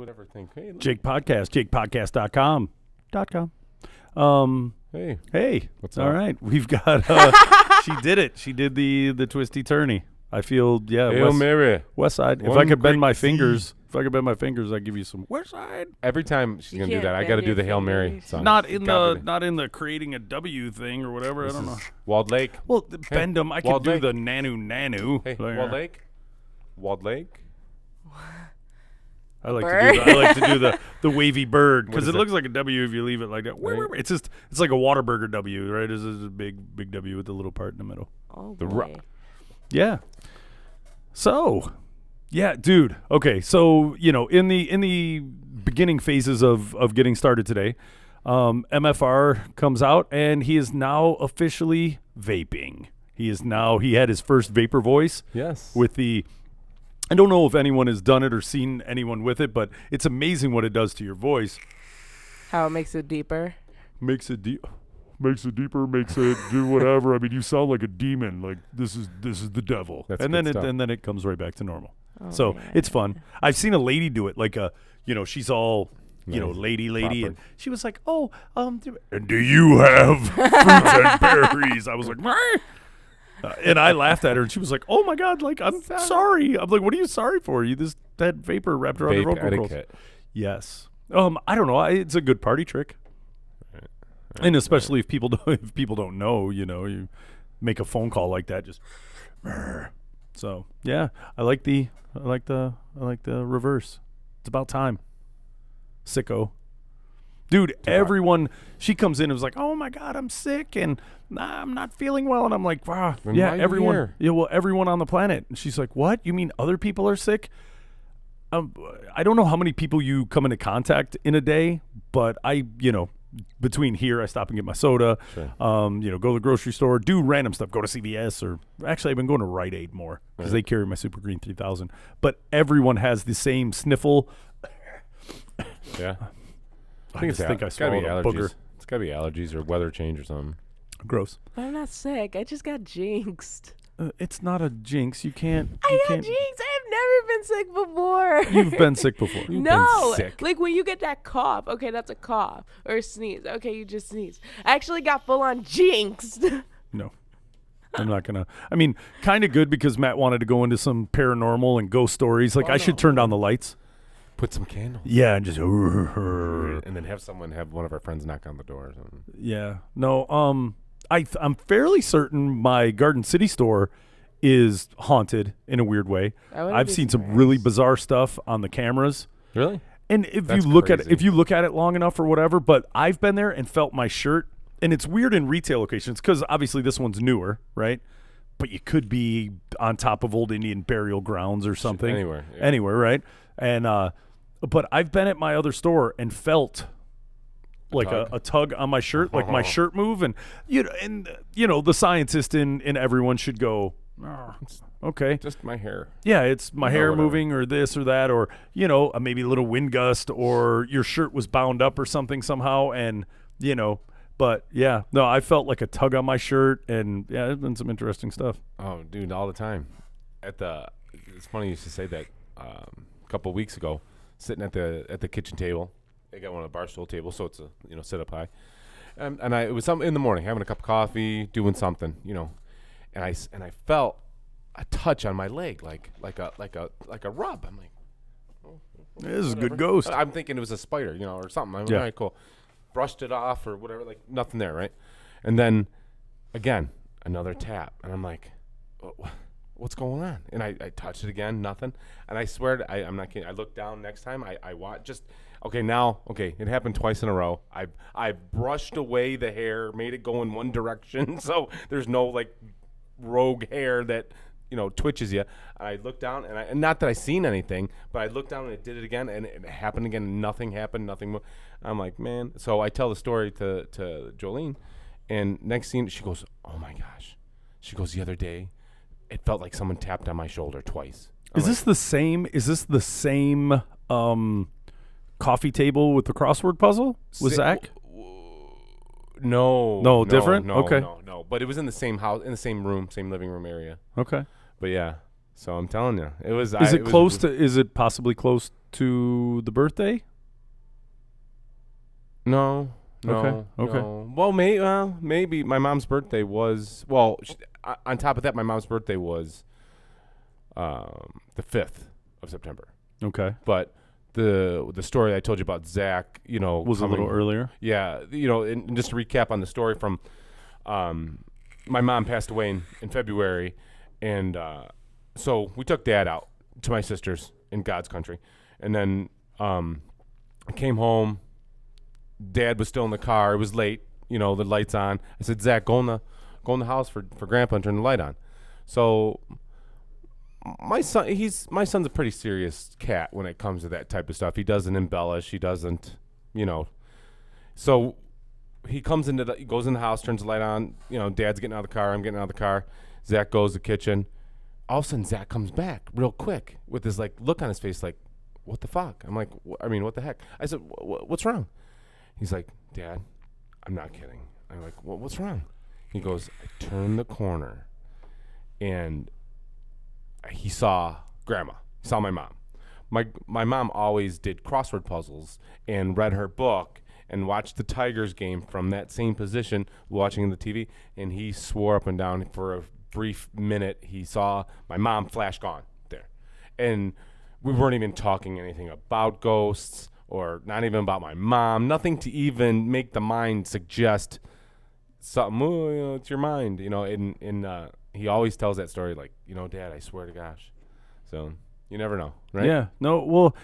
Whatever thing. Hey, Jake Podcast, jakepodcast.com. Hey. What's All up? right. We've got, she did it. She did the twisty turny. I feel, Hail Mary. West Side. If One I could bend great my Z. fingers, I'd give you some West Side. Every time she's You going to do can't that, I got to bend do the your Hail Mary fingers. song. Not in Gotta the do not in the creating a W thing or whatever. This I don't know. is Walled Lake. Well, bend them. I could Walled do Lake. the nanu. Hey, There. Walled Lake. Walled Lake. I like Bird? to do the wavy bird because What is it it? looks like a W if you leave it like that. Right. It's like a Whataburger W, right? It's a big W with the little part in the middle. Oh, The boy. rock. Yeah. So, yeah, dude. Okay, so in the beginning phases of getting started today, MFR comes out and he is now officially vaping. He had his first vapor voice Yes. with the. I don't know if anyone has done it or seen anyone with it, but it's amazing what it does to your voice. How it makes it deeper. Makes it deeper, makes it do whatever. I mean, you sound like a demon. Like this is the devil. That's and good then stuff. and then it comes right back to normal. Oh, So man. it's fun. I've seen a lady do it, like she's all, Nice. lady, Proper. and she was like, "Oh, and do you have fruits and berries?" I was like, "Meh." And I laughed at her, and she was like, "Oh my God, like I'm sorry." I'm like, "What are you sorry for? You just that vapor wrapped around the Vape vocal cords." etiquette. Yes. I don't know. It's a good party trick, and especially if people don't know, you make a phone call like that, just. So yeah, I like the reverse. It's about time. Sicko. Dude, everyone, she comes in and was like, "Oh my God, I'm sick and I'm not feeling well." And I'm like, "Wow, Then yeah, why you everyone, here? yeah, well, everyone on the planet." And she's like, "What? You mean other people are sick?" I don't know how many people you come into contact in a day, but between here, I stop and get my soda, Sure. go to the grocery store, do random stuff, go to CVS, or actually I've been going to Rite Aid more because they carry my Super Green 3000. But everyone has the same sniffle. Yeah. I just think I it's gotta be swallowed a booger. allergies. It's got to be allergies or weather change or something. Gross. But I'm not sick. I just got jinxed. It's not a jinx. You can't. I You got can't. jinxed. I've never been sick before. You've been sick before. You've No, been sick. like when you get that cough. Okay, that's a cough or a sneeze. Okay, you just sneezed. I actually got full on jinxed. No. I'm not going to. I mean, kind of good because Matt wanted to go into some paranormal and ghost stories. Like, I should turn down the lights. Put some candles. Yeah, and just. And then have one of our friends knock on the door or something. Yeah. No, I'm fairly certain my Garden City store is haunted in a weird way. I wouldn't I've be seen some really surprised. bizarre stuff on the cameras. Really? And if That's you look at crazy. it long enough or whatever, but I've been there and felt my shirt, and it's weird in retail locations because obviously this one's newer, right? But you could be on top of old Indian burial grounds or something. Anywhere, yeah. Anywhere, right? And but I've been at my other store and felt like tug. a tug on my shirt, like my shirt move, and the scientist in everyone should go, "Oh, okay, Just my hair. yeah, it's my hair whatever. moving or this or that, or maybe a little wind gust, or your shirt was bound up or something somehow, and but yeah, no, I felt like a tug on my shirt, and yeah, there's been some interesting stuff. Oh, dude, all the time. It's funny you should say that. A couple of weeks ago, sitting at the kitchen table, they got one of the bar stool tables, so it's a sit up high. And it was something in the morning, having a cup of coffee, doing something, and I felt a touch on my leg, like a rub. I'm like, This is a good whatever. ghost. I'm thinking it was a spider, or something. I'm like, Yeah. all right, cool. Brushed it off or whatever, like nothing there, right? And then again, another tap, and I'm like, what's going on? And I touched it again, nothing. And I swear, I'm not kidding. I looked down next time. I watched it happened twice in a row. I brushed away the hair, made it go in one direction, so there's no like rogue hair that twitches you. I looked down, and not that I seen anything, but I looked down and it did it again, and it happened again. And nothing happened, nothing. I'm like, man. So I tell the story to Jolene, and next scene she goes, "Oh my gosh," she goes, "The other day, it felt like someone tapped on my shoulder twice." Is this the same? Is this the same coffee table with the crossword puzzle with Zach? No, different? No, Okay. no. But it was in the same house, in the same room, same living room area. Okay. But yeah, So I'm telling you, it was. Is it close to? Is it possibly close to the birthday? No. No. Okay. No. Well, maybe my mom's birthday was. Well, on top of that, my mom's birthday was the 5th of September. Okay. But the story I told you about Zach, Was a little earlier. Yeah, and just to recap on the story from, my mom passed away in February, and so we took Dad out to my sister's in God's country, and then I came home. Dad was still in the car. It was late. The lights on. I said, Zach, go in the house for Grandpa and turn the light on. So my son's a pretty serious cat when it comes to that type of stuff. He doesn't embellish. He doesn't, So he goes in the house, turns the light on. Dad's getting out of the car. I'm getting out of the car. Zach goes to the kitchen. All of a sudden, Zach comes back real quick with this look on his face, like, what the fuck? I'm like, what the heck? I said, what's wrong? He's like, Dad, I'm not kidding. I'm like, what's wrong? He goes, I turned the corner, and he saw Grandma. He saw my mom. My mom always did crossword puzzles and read her book and watched the Tigers game from that same position, watching the TV, and he swore up and down for a brief minute he saw my mom flash gone there. And we weren't even talking anything about ghosts or not even about my mom, nothing to even make the mind suggest something, it's your mind, and he always tells that story like, Dad, I swear to gosh. So you never know, right? Yeah. No, well,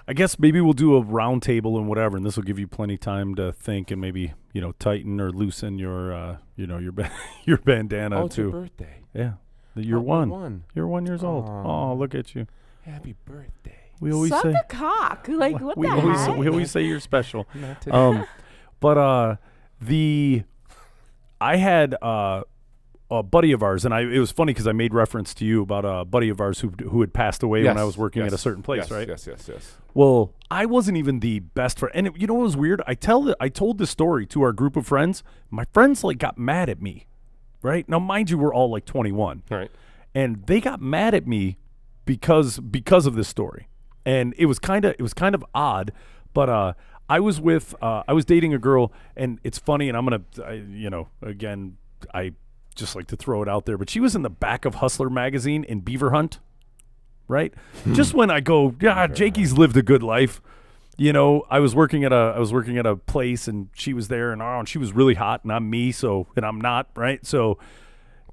I guess maybe we'll do a round table and whatever, and this will give you plenty time to think and maybe, tighten or loosen your, your bandana it's too. your birthday. Yeah. You're one. One. You're 1 year old. Aw. Oh, look at you. Happy birthday. We always Suck say the cock. Like, what we the always heck? we always say you're special. Not today. But I had a buddy of ours, and it was funny because I made reference to you about a buddy of ours who had passed away when I was working at a certain place, yes, right? Yes. Well, I wasn't even the best friend, and you know what was weird? I told this story to our group of friends. My friends got mad at me, right? Now, mind you, we're all 21, All right. and they got mad at me because of this story. And it was kind of odd, but I was dating a girl, and it's funny, and again, I just like to throw it out there, but she was in the back of Hustler magazine in Beaver Hunt, right? Just when I go, yeah, Jakey's lived a good life. I was working at a place, and she was there, and she was really hot, and I'm me, and I'm not, right? So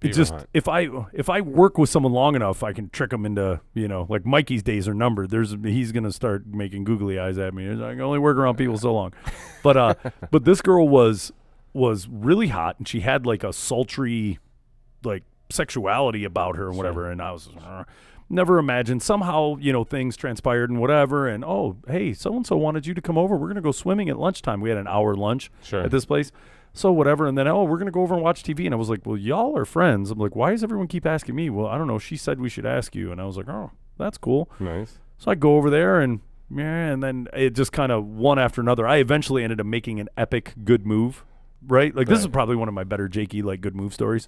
it Beaver just Hunt. if I work with someone long enough, I can trick them into, like Mikey's days are numbered. He's gonna start making googly eyes at me. I can only work around people so long, but this girl was really hot, and she had a sultry sexuality about her and whatever. And I was never imagined. Somehow things transpired and whatever. And hey, so and so wanted you to come over. We're gonna go swimming at lunchtime. We had an hour lunch at this place. So whatever, and then, we're going to go over and watch TV. And I was like, well, y'all are friends. I'm like, why does everyone keep asking me? Well, I don't know. She said we should ask you. And I was like, oh, that's cool. Nice. So I go over there, and then it just kind of one after another. I eventually ended up making an epic good move, right? This is probably one of my better Jakey, good move stories.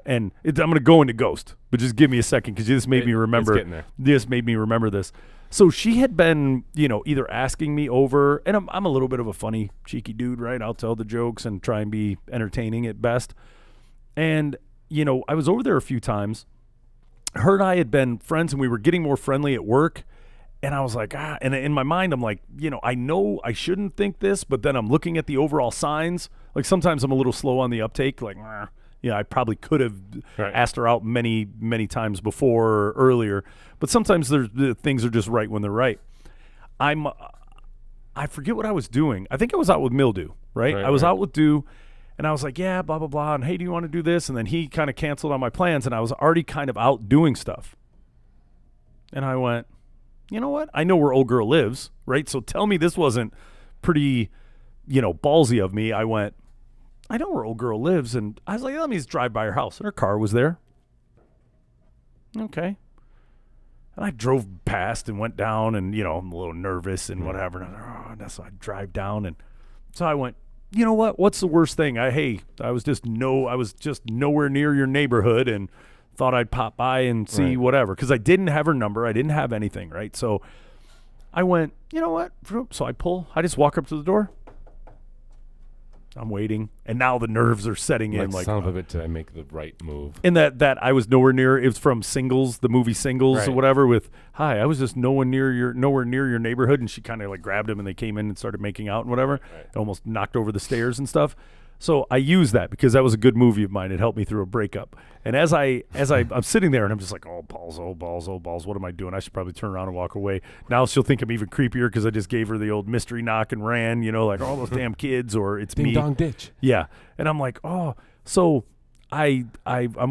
And I'm going to go into Ghost, but just give me a second because this made me remember. It's getting there. This made me remember this. So she had been, either asking me over, and I'm a little bit of a funny, cheeky dude, right? I'll tell the jokes and try and be entertaining at best. And, I was over there a few times. Her and I had been friends, and we were getting more friendly at work. And I was like, and in my mind, I'm like, I know I shouldn't think this, but then I'm looking at the overall signs. Sometimes I'm a little slow on the uptake, I probably could have asked her out many, many times before or earlier, but sometimes the things are just right when they're right. I forget what I was doing. I think I was out with Mildew, right? I was out with Dew, and I was like, yeah, blah, blah, blah, and hey, do you want to do this? And then he kind of canceled on my plans, and I was already kind of out doing stuff. And I went, you know what? I know where old girl lives, right? So tell me this wasn't pretty, ballsy of me. I went, I know where old girl lives, and I was like, let me just drive by her house, and her car was there. Okay. And I drove past and went down, and, I'm a little nervous and whatever, and so I drive down, and so I went, you know what? What's the worst thing? I was just nowhere near your neighborhood, and thought I'd pop by and see Right. whatever, because I didn't have her number. I didn't have anything, right? So I went, you know what? So I just walk up to the door. I'm waiting, and now the nerves are setting in. Like, son of a bitch, did I make the right move? and that I was nowhere near. It was from Singles, the movie Singles or Right. whatever. With hi, I was just nowhere near your neighborhood, and she kind of like grabbed him, and they came in and started making out and whatever. Right. And almost knocked over the stairs and stuff. So I used that because that was a good movie of mine. It helped me through a breakup. And as I'm sitting there and I'm just like, oh balls, oh balls, oh balls. What am I doing? I should probably turn around and walk away. Now she'll think I'm even creepier because I just gave her the old mystery knock and ran. Like all those damn kids, or it's Ding me. dong ditch. Yeah. And I'm like, oh, so I'm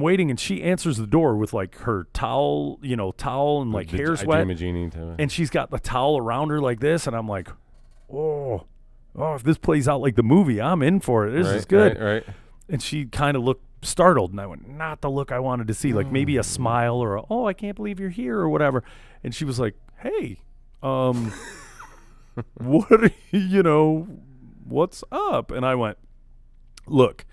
waiting, and she answers the door with like her towel and like hair's wet. Dream of Jeannie too. And she's got the towel around her like this, and I'm like, oh, if this plays out like the movie, I'm in for it. This is good. Right. And she kind of looked startled, and I went, not the look I wanted to see, like maybe a smile or I can't believe you're here or whatever. And she was like, hey, what are what's up? And I went, look,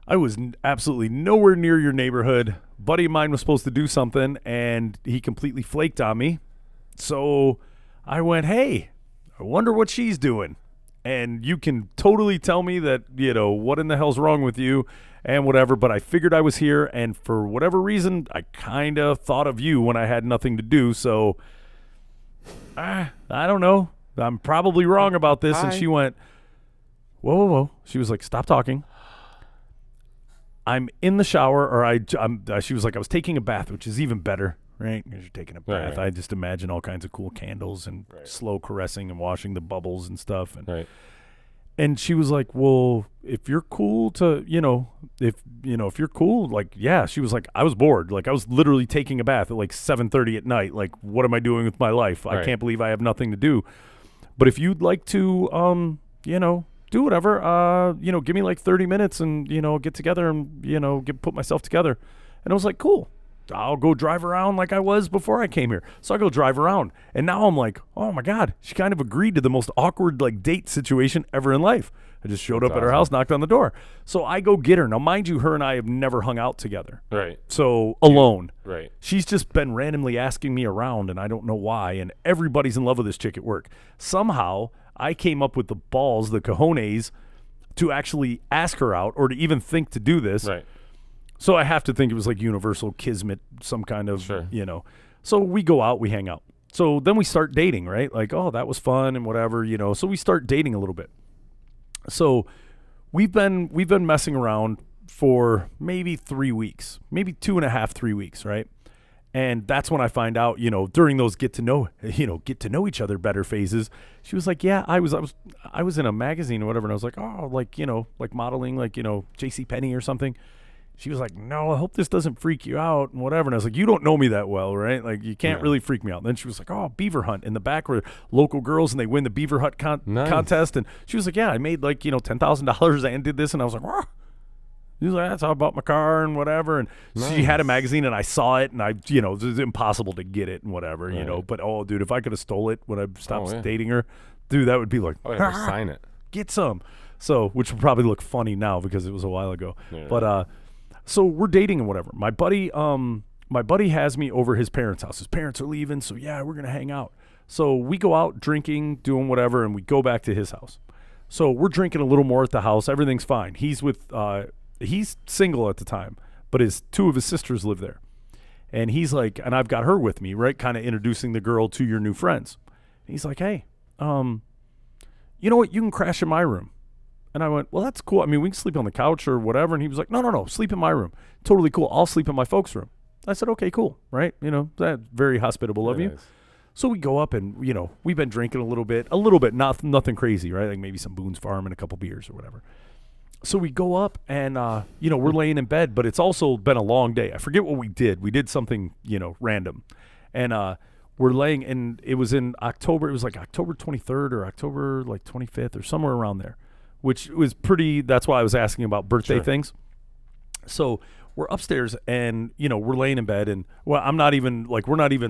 I was absolutely nowhere near your neighborhood. Buddy of mine was supposed to do something, and he completely flaked on me. So I went, hey, I wonder what she's doing. And you can totally tell me that, what in the hell's wrong with you and whatever. But I figured I was here, and for whatever reason, I kind of thought of you when I had nothing to do. So I don't know. I'm probably wrong about this. And Hi. she went, whoa. She was like, stop talking. I'm in the shower, or she was like, I was taking a bath, which is even better. Right, because you're taking a bath. Right. I just imagine all kinds of cool candles and slow caressing and washing the bubbles and stuff. And Right. and she was like, "Well, if you're cool to, if you're cool, like, yeah." She was like, "I was bored. Like, I was literally taking a bath at like 7:30 at night. Like, what am I doing with my life? I Right. can't believe I have nothing to do. But if you'd like to, do whatever, give me like 30 minutes and get together and put myself together." And I was like, "Cool. I'll go drive around like I was before I came here." So I go drive around, and now I'm like, oh my God, she kind of agreed to the most awkward like date situation ever in life. I just showed That's up at her awesome. house, knocked on the door. So I go get her. Now, mind you, her and I have never hung out together. Right. So alone. Right. She's just been randomly asking me around, and I don't know why. And everybody's in love with this chick at work. Somehow I came up with the balls, the cojones, to actually ask her out or to even think to do this. Right. So I have to think it was like universal kismet, some kind of, Sure. So we go out, we hang out. So then we start dating, right? Like, oh, that was fun and whatever, So we start dating a little bit. So we've been messing around for maybe 3 weeks, maybe 2.5, 3 weeks, right? And that's when I find out, during those get to know each other better phases. She was like, "Yeah, I was in a magazine or whatever," and I was like, "Oh, like modeling, like JCPenney or something." She was like, "No, I hope this doesn't freak you out and whatever." And I was like, "You don't know me that well, right? Like, you can't Yeah. really freak me out." And then she was like, "Oh, beaver hunt in the back where local girls and they win the beaver hunt Nice. contest." And she was like, "Yeah, I made like $10,000 and did this." And I was like, "Wow." She was like, "That's how I bought my car and whatever." And she had a magazine, and I saw it, and it was impossible to get it and whatever, Right. But oh, dude, if I could have stole it when I stopped Oh, yeah. dating her, dude, that would be like, Oh, I have to sign it. get some. So, which would probably look funny now because it was a while ago. Yeah. But so we're dating and whatever. My buddy has me over his parents' house. His parents are leaving, so yeah, we're gonna hang out. So we go out drinking, doing whatever, and we go back to his house. So we're drinking a little more at the house. Everything's fine. He's single at the time, but two of his sisters live there. And he's like, and I've got her with me, right? Kind of introducing the girl to your new friends. And he's like, "Hey, you know what? You can crash in my room." And I went, "Well, that's cool. I mean, we can sleep on the couch or whatever." And he was like, No, sleep in my room. Totally cool. I'll sleep in my folks' room. I said, "Okay, cool." Right? That's very hospitable of Very you. nice. So we go up and, we've been drinking a little bit, nothing crazy, right? Like maybe some Boone's Farm and a couple beers or whatever. So we go up and, we're laying in bed, but it's also been a long day. I forget what we did. We did something, random. And we're laying, and it was in October. It was like October 23rd or October like 25th or somewhere around there, which was that's why I was asking about birthday Sure. things. So we're upstairs and, we're laying in bed and, well, we're not even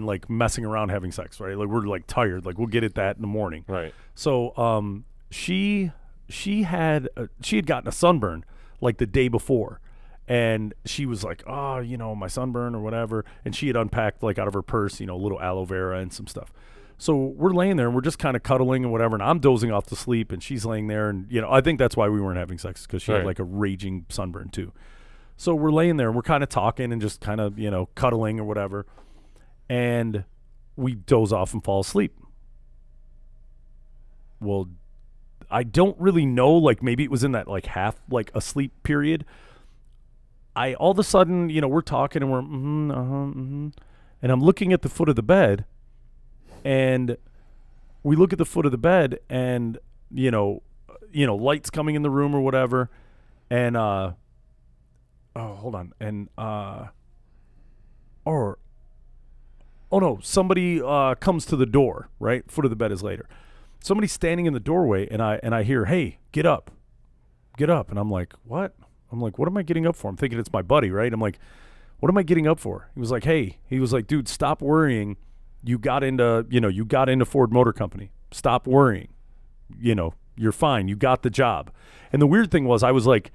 like messing around having sex, right? Like we're like tired. Like we'll get at that in the morning. Right. So she had gotten a sunburn like the day before, And she was like, oh, you know, my sunburn or whatever. And she had unpacked like out of her purse, you know, a little aloe vera and some stuff. So we're laying there and we're just kind of cuddling and whatever. And I'm dozing off to sleep and she's laying there. And, you know, I think that's why we weren't having sex, because she had Right. like a raging sunburn too. So we're laying there and we're kind of talking and just kind of, you know, cuddling or whatever. And we doze off and fall asleep. Well, I don't really know. Like maybe it was in that like half like asleep period. I all of a sudden, you know, we're talking and we're and I'm looking at the foot of the bed, and we look at the foot of the bed, and you know, lights coming in the room or whatever, and oh, hold on, and or oh no, somebody comes to the door. Right, foot of the bed is later. Somebody's standing in the doorway, and I hear, hey, get up, and I'm like, what? I'm like, what am I getting up for? I'm thinking it's my buddy, right? I'm like, what am I getting up for? He was like, hey, dude, stop worrying. You got into Ford Motor Company. Stop worrying. You know, you're fine. You got the job. And the weird thing was, I was like,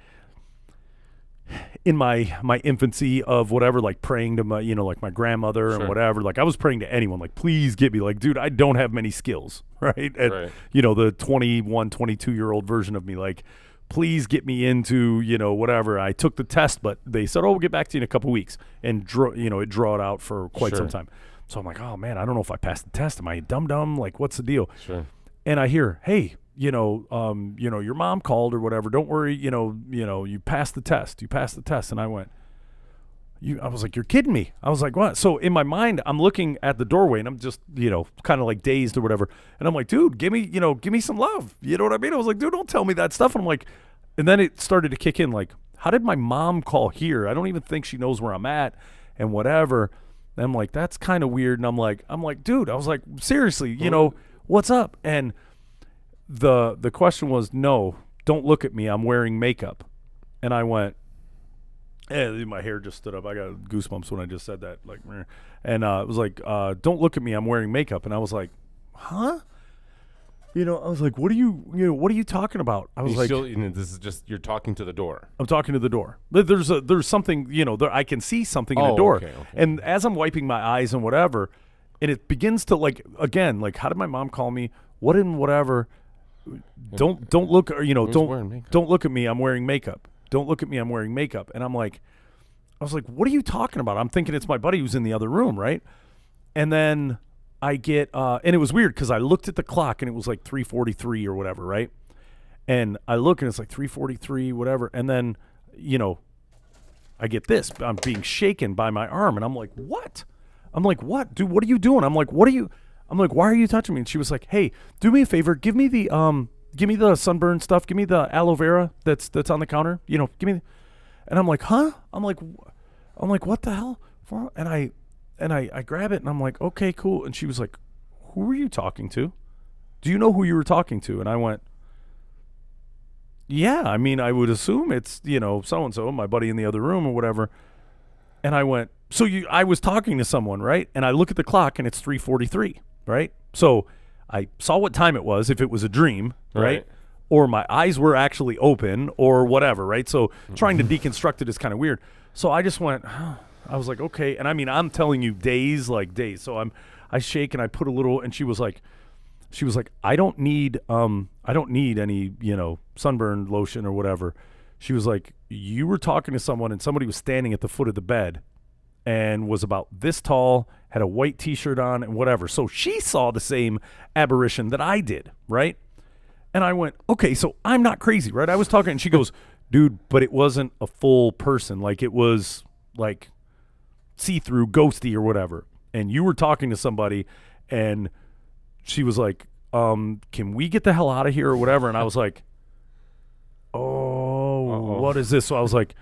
in my infancy of whatever, like praying to my, you know, like my grandmother and whatever, like I was praying to anyone, like, please get me, like, dude, I don't have many skills, right? Right. You know, the 21, 22-year-old version of me, like, please get me into, you know, whatever. I took the test, but they said, oh, we'll get back to you in a couple weeks, and it draw it out for quite some time. So I'm like, oh man, I don't know if I passed the test. Am I dumb? Like, what's the deal? Sure. And I hear, hey, your mom called or whatever. Don't worry, you passed the test. And I went, I was like, you're kidding me. I was like, what? So in my mind, I'm looking at the doorway and I'm just, kind of like dazed or whatever. And I'm like, dude, give me some love. You know what I mean? I was like, dude, don't tell me that stuff. And I'm like, and then it started to kick in. Like, how did my mom call here? I don't even think she knows where I'm at and whatever. And I'm like, that's kind of weird. And I'm like, dude, I was like, seriously, what's up? And the question was, no, don't look at me. I'm wearing makeup. And I went, my hair just stood up. I got goosebumps when I just said that. Like, and it was like, don't look at me. I'm wearing makeup. And I was like, huh? I was like, what are you talking about? I was You like, still, this is just, you're talking to the door. I'm talking to the door. There's something, I can see something in the Oh, door. okay. And as I'm wiping my eyes and whatever, and it begins to like, again, like, how did my mom call me? What in whatever? Don't look, or, don't look at me. I'm wearing makeup. Don't look at me. I'm wearing makeup. And I was like, what are you talking about? I'm thinking it's my buddy who's in the other room. Right. And then I get, and it was weird because I looked at the clock and it was like 3:43 or whatever. Right. And I look and it's like 3:43, whatever. And then, I get this. I'm being shaken by my arm. And I'm like, what? I'm like, what? Dude, what are you doing? I'm like, why are you touching me? And she was like, hey, do me a favor. Give me the sunburn stuff. Give me the aloe vera that's on the counter. Give me. And I'm like, huh? I'm like, what the hell? And I grab it and I'm like, okay, cool. And she was like, who were you talking to? Do you know who you were talking to? And I went, yeah, I mean, I would assume it's, so-and-so, my buddy in the other room or whatever. And I went, I was talking to someone, right? And I look at the clock and it's 3:43, right? So I saw what time it was, if it was a dream, right? Or my eyes were actually open or whatever, right? So trying to deconstruct it is kind of weird. So I just went, I was like, okay. And I mean, I'm telling you days. So I shake and I put a little, and she was like, I don't need any, sunburn lotion or whatever. She was like, you were talking to someone and somebody was standing at the foot of the bed and was about this tall, had a white t-shirt on and whatever. So she saw the same aberration that I did, right? And I went, okay, so I'm not crazy, right? I was talking and she goes, dude, but it wasn't a full person. Like, it was like see-through, ghosty or whatever. And you were talking to somebody and she was like, can we get the hell out of here or whatever? And I was like, oh, what is this? So I was like,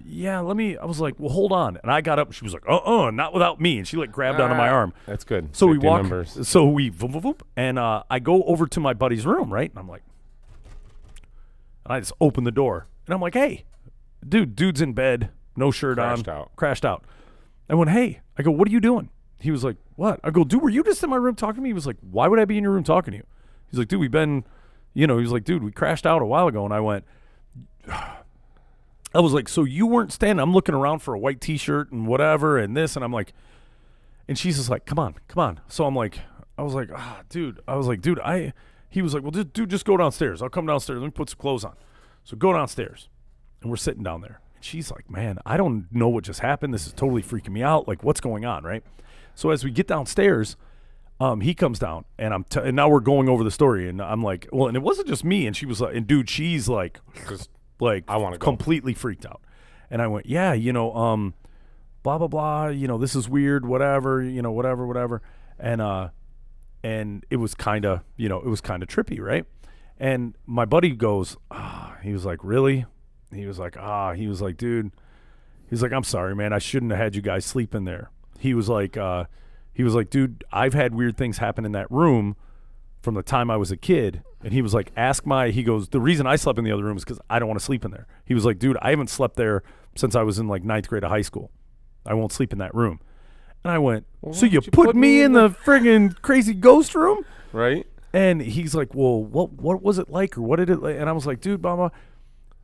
yeah, I was like, well, hold on. And I got up and she was like, not without me. And she like grabbed onto my arm. That's good. So we Safety walk, numbers. so we, and I go over to my buddy's room, right? And I'm like, and I just open the door. And I'm like, hey, dude's in bed, no shirt on. Crashed out. I went, hey. I go, what are you doing? He was like, what? I go, dude, were you just in my room talking to me? He was like, why would I be in your room talking to you? He's like, dude, he was like, dude, we crashed out a while ago. And I went, I was like, so you weren't standing. I'm looking around for a white T-shirt and whatever and this, and I'm like, and she's just like, come on. So I was like, dude. He was like, well, just go downstairs. I'll come downstairs. Let me put some clothes on. So go downstairs, and we're sitting down there. And she's like, man, I don't know what just happened. This is totally freaking me out. Like, what's going on, right? So as we get downstairs, he comes down, and and now we're going over the story, and I'm like, well, and it wasn't just me. And she was like, and dude, she's like, I wanna go. completely freaked out. And I went, yeah, blah blah blah, this is weird, whatever, whatever. And it was kind of, trippy, right? And my buddy goes, he was like, really? He was like, dude, he's like, I'm sorry, man, I shouldn't have had you guys sleep in there. He was like, dude, I've had weird things happen in that room from the time I was a kid. And he was like, he goes, the reason I slept in the other room is because I don't want to sleep in there. He was like, dude, I haven't slept there since I was in like 9th grade of high school. I won't sleep in that room. And I went, well, so you put me in the friggin' crazy ghost room? Right. And he's like, well, what was it like? Or what did it like? And I was like, dude, mama.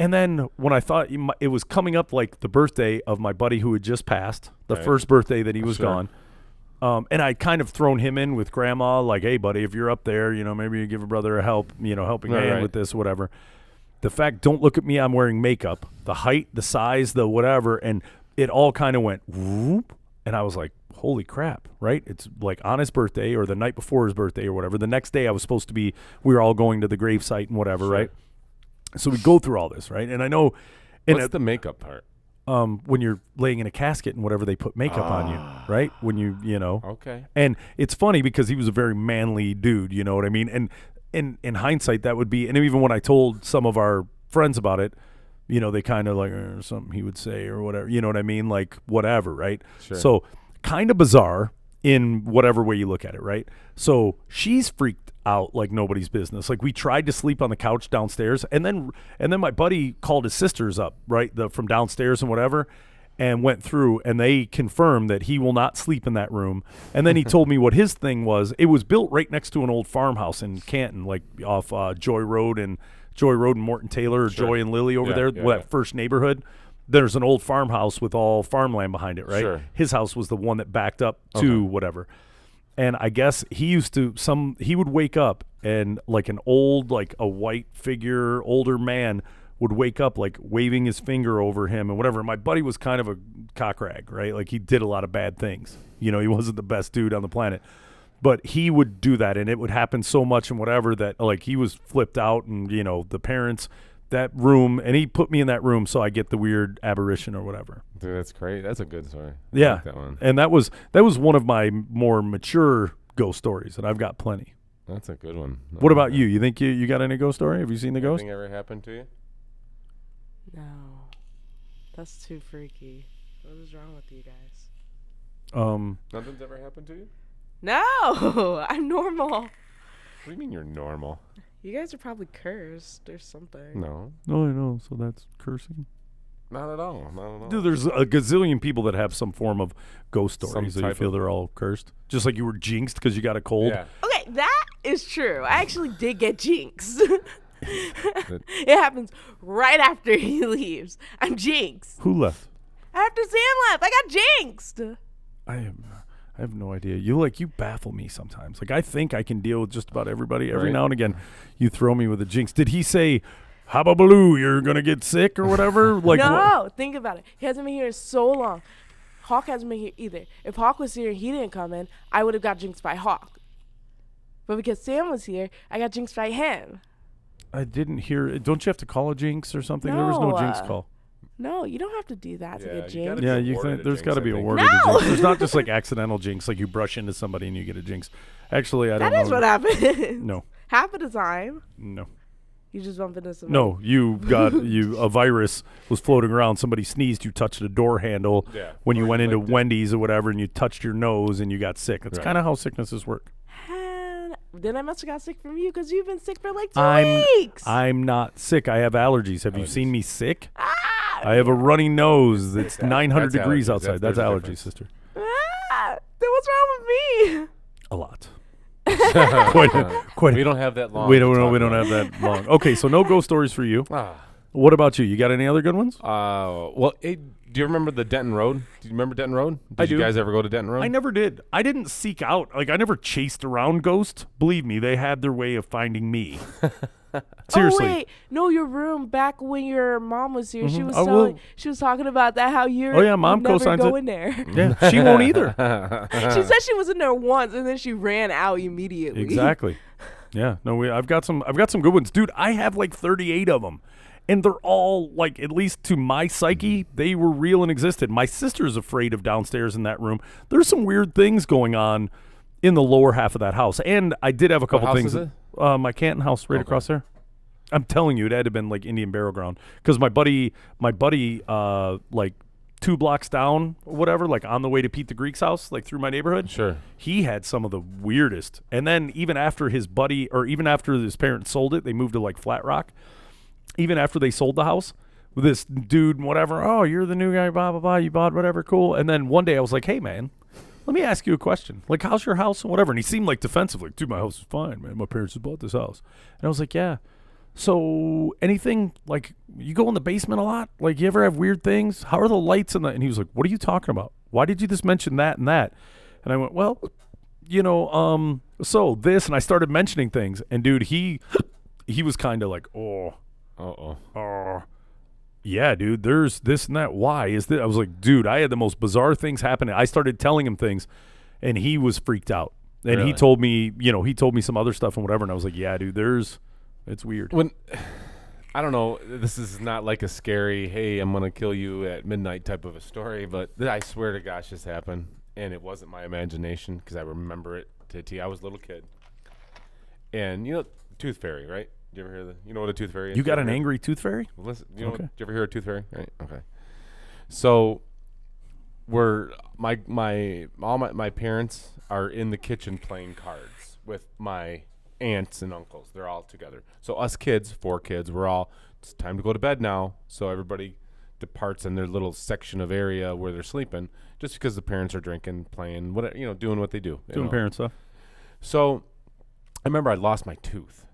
And then when I thought it was coming up like the birthday of my buddy who had just passed, the first birthday that he was gone. And I'd kind of thrown him in with grandma, like, hey, buddy, if you're up there, maybe you give a brother a helping hand with this, whatever. The fact, don't look at me, I'm wearing makeup, the height, the size, the whatever, and it all kind of went whoop. And I was like, holy crap, right? It's like on his birthday or the night before his birthday or whatever. The next day we were all going to the gravesite and whatever, right? So we go through all this, right? And I know. What's the makeup part? When you're laying in a casket and whatever, they put makeup on you, right? When you Okay. And it's funny because he was a very manly dude, you know what I mean? And in hindsight, that would be, and even when I told some of our friends about it, they kind of like something he would say or whatever, you know what I mean? Like whatever, right? Sure. So kind of bizarre in whatever way you look at it, right? So she's freaked out like nobody's business. Like we tried to sleep on the couch downstairs, and then my buddy called his sisters up, right, from downstairs and whatever, and went through, and they confirmed that he will not sleep in that room. And then he told me what his thing was. It was built right next to an old farmhouse in Canton, like off Joy Road and Morton Taylor, or Joy and Lily over there, that first neighborhood. There's an old farmhouse with all farmland behind it, right? Sure. His house was the one that backed up to whatever. And I guess he would wake up and like an old, like a white figure, older man would wake up like waving his finger over him and whatever. My buddy was kind of a cock rag, right? Like he did a lot of bad things. He wasn't the best dude on the planet. But he would do that, and it would happen so much and whatever that like he was flipped out, and the parents, that room, and he put me in that room so I get the weird aberration or whatever. Dude, that's great. That's a good story. Yeah. I like that one. And that was one of my more mature ghost stories, and I've got plenty. That's a good one. What about you? You think you got any ghost story? Have you seen the ghost? Anything ever happened to you? No. That's too freaky. What is wrong with you guys? Nothing's ever happened to you? No! I'm normal. What do you mean you're normal? You guys are probably cursed or something. No. Oh, I know. So that's cursing. Not at all. Not at all. Dude, there's a gazillion people that have some form of ghost stories that you type feel of- they're all cursed. Just like you were jinxed because you got a cold. Yeah. Okay, that is true. I actually did get jinxed. It happens right after he leaves. I'm jinxed. Who left? After Sam left, I got jinxed. I have no idea. You baffle me sometimes. Like I think I can deal with just about everybody. Every Right. now and again, you throw me with a jinx. Did he say, "Hababaloo, you're gonna get sick" or whatever? Like No, think about it. He hasn't been here so long. Hawk hasn't been here either. If Hawk was here and he didn't come in, I would have got jinxed by Hawk. But because Sam was here, I got jinxed by him. I didn't hear. Don't you have to call a jinx or something? There was no No, jinx call. No, you don't have to do that to Yeah, get you gotta jinxed. be Yeah, you awarded think a there's jinx, got to I be think. awarded No! a jinx. There's not just like accidental jinx, like you brush into somebody and you get a jinx. Actually, I don't know. That is what happens. No, Half of the time, no. you just bump into somebody. No, a virus was floating around. Somebody sneezed. You touched a door handle Yeah. when you Or went you into licked it. Wendy's or whatever, and you touched your nose and you got sick. That's Right. kind of how sicknesses work. Then I must have got sick from you because you've been sick for like 2 I'm weeks. I'm not sick. I have allergies. Have you seen me sick? Ah! I have a runny nose. It's 900 that's degrees allergies. outside. That's There's a allergies, difference. sister. Ah! Then what's wrong with me? A lot. quite. We don't have that long. We to don't talk have about. that long. Okay, so no ghost stories for you. Ah, What about you? You got any other good ones? Well, hey, do you remember the Denton Road? Do you remember Denton Road? Did I you do. guys ever go to Denton Road? I never did. I didn't seek out. Like, I never chased around ghosts. Believe me, they had their way of finding me. Seriously. Oh wait, no, your room back when your mom was here. She was Oh, telling, well- she was talking about that how you're. Oh, yeah, Mom you never co-signs go it. in there. Yeah, she won't either. She said she was in there once and then she ran out immediately. Exactly. Yeah. No, I've got some good ones, dude. I have like 38 of them, and they're all like, at least to my psyche, they were real and existed. My sister's afraid of downstairs in that room. There's some weird things going on in the lower half of that house, and I did have a couple house things. is My Canton house right across there. I'm telling you, it had to have been like Indian Burial Ground because my buddy, like 2 blocks down, or whatever, like on the way to Pete the Greek's house, like through my neighborhood. Sure. He had some of the weirdest. And then even after his buddy, or even after his parents sold it, they moved to like Flat Rock. Even after they sold the house, this dude, whatever, oh, you're the new guy, blah, blah, blah, you bought whatever, cool. And then one day I was like, hey, man, let me ask you a question. Like, how's your house and whatever? And he seemed like defensive, like, dude, my house is fine, man. My parents just bought this house. And I was like, yeah. So anything, like, you go in the basement a lot? Like, you ever have weird things? How are the lights in the... And he was like, what are you talking about? Why did you just mention that and that? And I went, well, so this, and I started mentioning things. And, dude, he was kind of like, yeah, dude, there's this and that. Why is this? I was like, dude, I had the most bizarre things happening. I started telling him things, and he was freaked out. And Really? he told me some other stuff and whatever. And I was like, yeah, dude, it's weird. When I don't know, this is not like a scary, hey, I'm gonna kill you at midnight type of a story, but I swear to gosh, this happened, and it wasn't my imagination because I remember it to a T. I was a little kid, and Tooth Fairy, right? You ever hear you know what a Tooth Fairy is? You got an ever hear- angry tooth fairy? Well, listen, Okay. did you ever hear a Tooth Fairy? Right. Okay. So, my parents are in the kitchen playing cards with my aunts and uncles. They're all together. So us kids, 4 kids, it's time to go to bed now. So everybody departs in their little section of area where they're sleeping, just because the parents are drinking, playing, whatever, doing what they do. Doing parent stuff. So I remember I lost my tooth.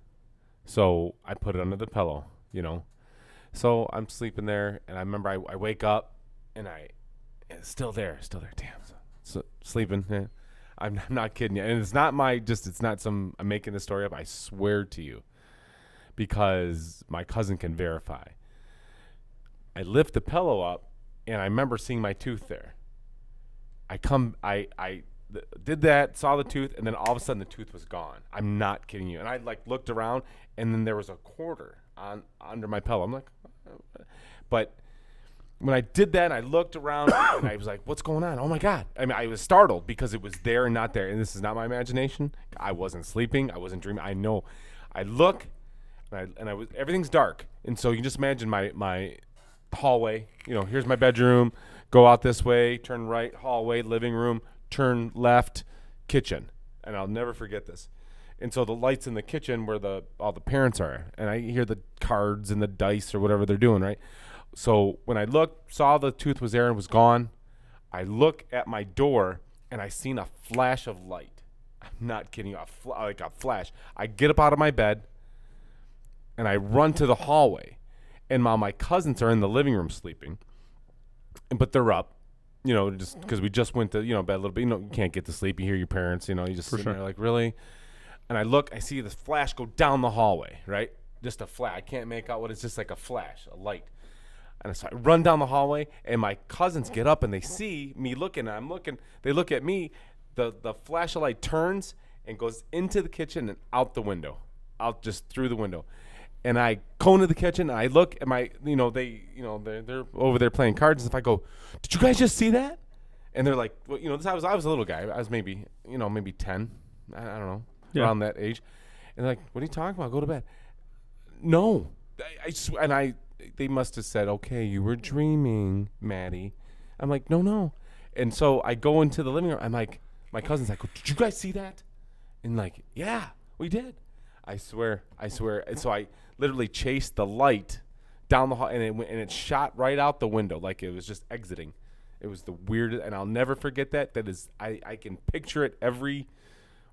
So I put it under the pillow, So I'm sleeping there, and I remember I wake up, and it's still there. Damn. So sleeping. Yeah. I'm not kidding you. And it's not I'm making this story up. I swear to you, because my cousin can verify. I lift the pillow up, and I remember seeing my tooth there. I did that, saw the tooth, and then all of a sudden the tooth was gone. I'm not kidding you. And I looked around, and then there was a quarter under my pillow. I'm like, but when I did that, I looked around and I was like, what's going on? Oh my God. I mean, I was startled because it was there and not there. And this is not my imagination. I wasn't sleeping. I wasn't dreaming. I know. I look and I was, everything's dark. And so you can just imagine my hallway, here's my bedroom, go out this way, turn right, hallway, living room, turn left, kitchen. And I'll never forget this. And so the lights in the kitchen where all the parents are, and I hear the cards and the dice or whatever they're doing, right? So when I saw the tooth was there and was gone, I look at my door and I seen a flash of light. I'm not kidding you, like a flash. I get up out of my bed and I run to the hallway, and my cousins are in the living room sleeping, but they're up, just because we just went to bed a little bit. You can't get to sleep. You hear your parents. You just sitting there like, really. And I see this flash go down the hallway, right? Just a flash. I can't make out what it's just like a flash, a light. And so I run down the hallway, and my cousins get up, and they see me looking. And I'm looking. They look at me. The flash of light turns and goes into the kitchen and out the window, out just through the window. And I go into the kitchen, and I look at my, they're over there playing cards. And if I go, did you guys just see that? And they're like, well, I was a little guy. I was maybe 10. I don't know. Yeah. Around that age. And they're like, what are you talking about? Go to bed. No. I swear, and they must have said, okay, you were dreaming, Maddie. I'm like, no. And so I go into the living room. I'm like, my cousin's like, did you guys see that? And like, yeah, we did. I swear. And so I literally chased the light down the hall, and it shot right out the window like it was just exiting. It was the weirdest, and I'll never forget that. That is, I can picture it every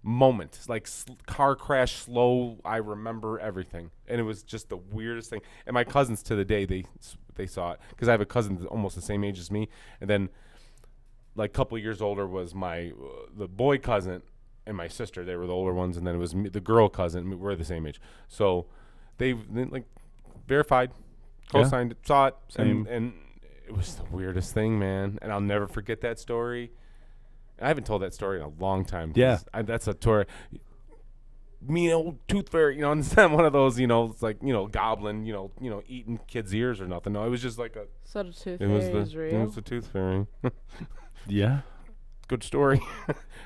moment, like car crash, slow. I remember everything, and it was just the weirdest thing. And my cousins to the day they saw it because I have a cousin that's almost the same age as me, and then like a couple years older was my the boy cousin and my sister. They were the older ones, and then it was me, the girl cousin. We're the same age, so they like verified, co-signed, saw it, Same. and it was the weirdest thing, man. And I'll never forget that story. I haven't told that story in a long time. 'Cause that's a tour. Me and old Tooth Fairy, it's not one of those, it's like, goblin, eating kids' ears or nothing. No, it was just like a. So the tooth It was fairy is it real. was the Tooth Fairy. Yeah. Good story.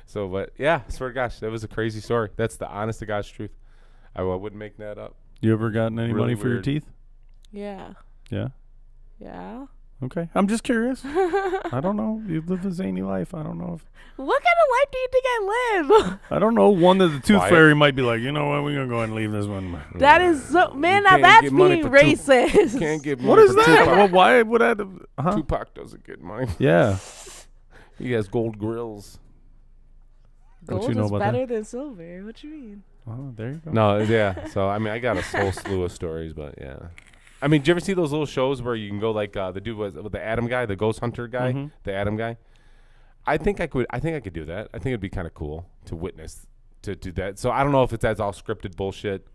So, but yeah, I swear to gosh, that was a crazy story. That's the honest to God's truth. I wouldn't make that up. You ever gotten any Really money for your weird. teeth? Yeah. Yeah. Yeah. Okay. I'm just curious. I don't know. You live a zany life. I don't know if. What kind of life do you think I live? I don't know. One that the tooth Quiet. fairy might be like, you know what? We're gonna go ahead and leave this one. That is so, man. Now can't that's get money being for two- racist. Can't get What money is for that? Tupac. Well, why would I? Huh? Tupac doesn't get money. Yeah. He has gold grills. What Gold you know is about that? better than silver. What you mean? Oh, there you go. No, yeah. So I mean, I got a whole slew of stories, but yeah. I mean, did you ever see those little shows where you can go like the dude was with the Adam guy, the ghost hunter guy, Mhm. the Adam guy? I think I could do that. I think it'd be kind of cool to witness to do that. So I don't know if that's all scripted bullshit,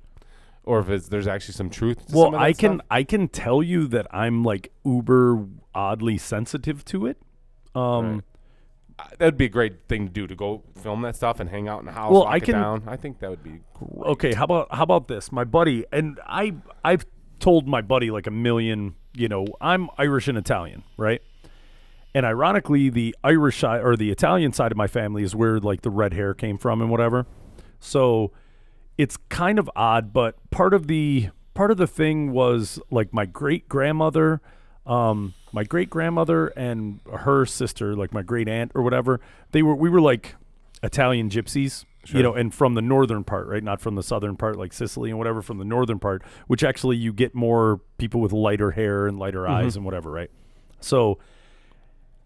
or if there's actually some truth. To Well, some of that stuff. I can tell you that I'm like uber oddly sensitive to it. Right. That'd be a great thing to do, to go film that stuff and hang out in the house. Well, lock I it can- down. I think that would be great. Okay, how about this? My buddy and I've told my buddy like a million, I'm Irish and Italian, right? And ironically, the Irish side or the Italian side of my family is where like the red hair came from and whatever. So it's kind of odd, but part of the thing was like my great grandmother and her sister, like my great aunt or whatever, we were like Italian gypsies, Sure. and from the northern part, right? Not from the southern part, like Sicily and whatever, from the northern part, which actually you get more people with lighter hair and lighter eyes and whatever, right? So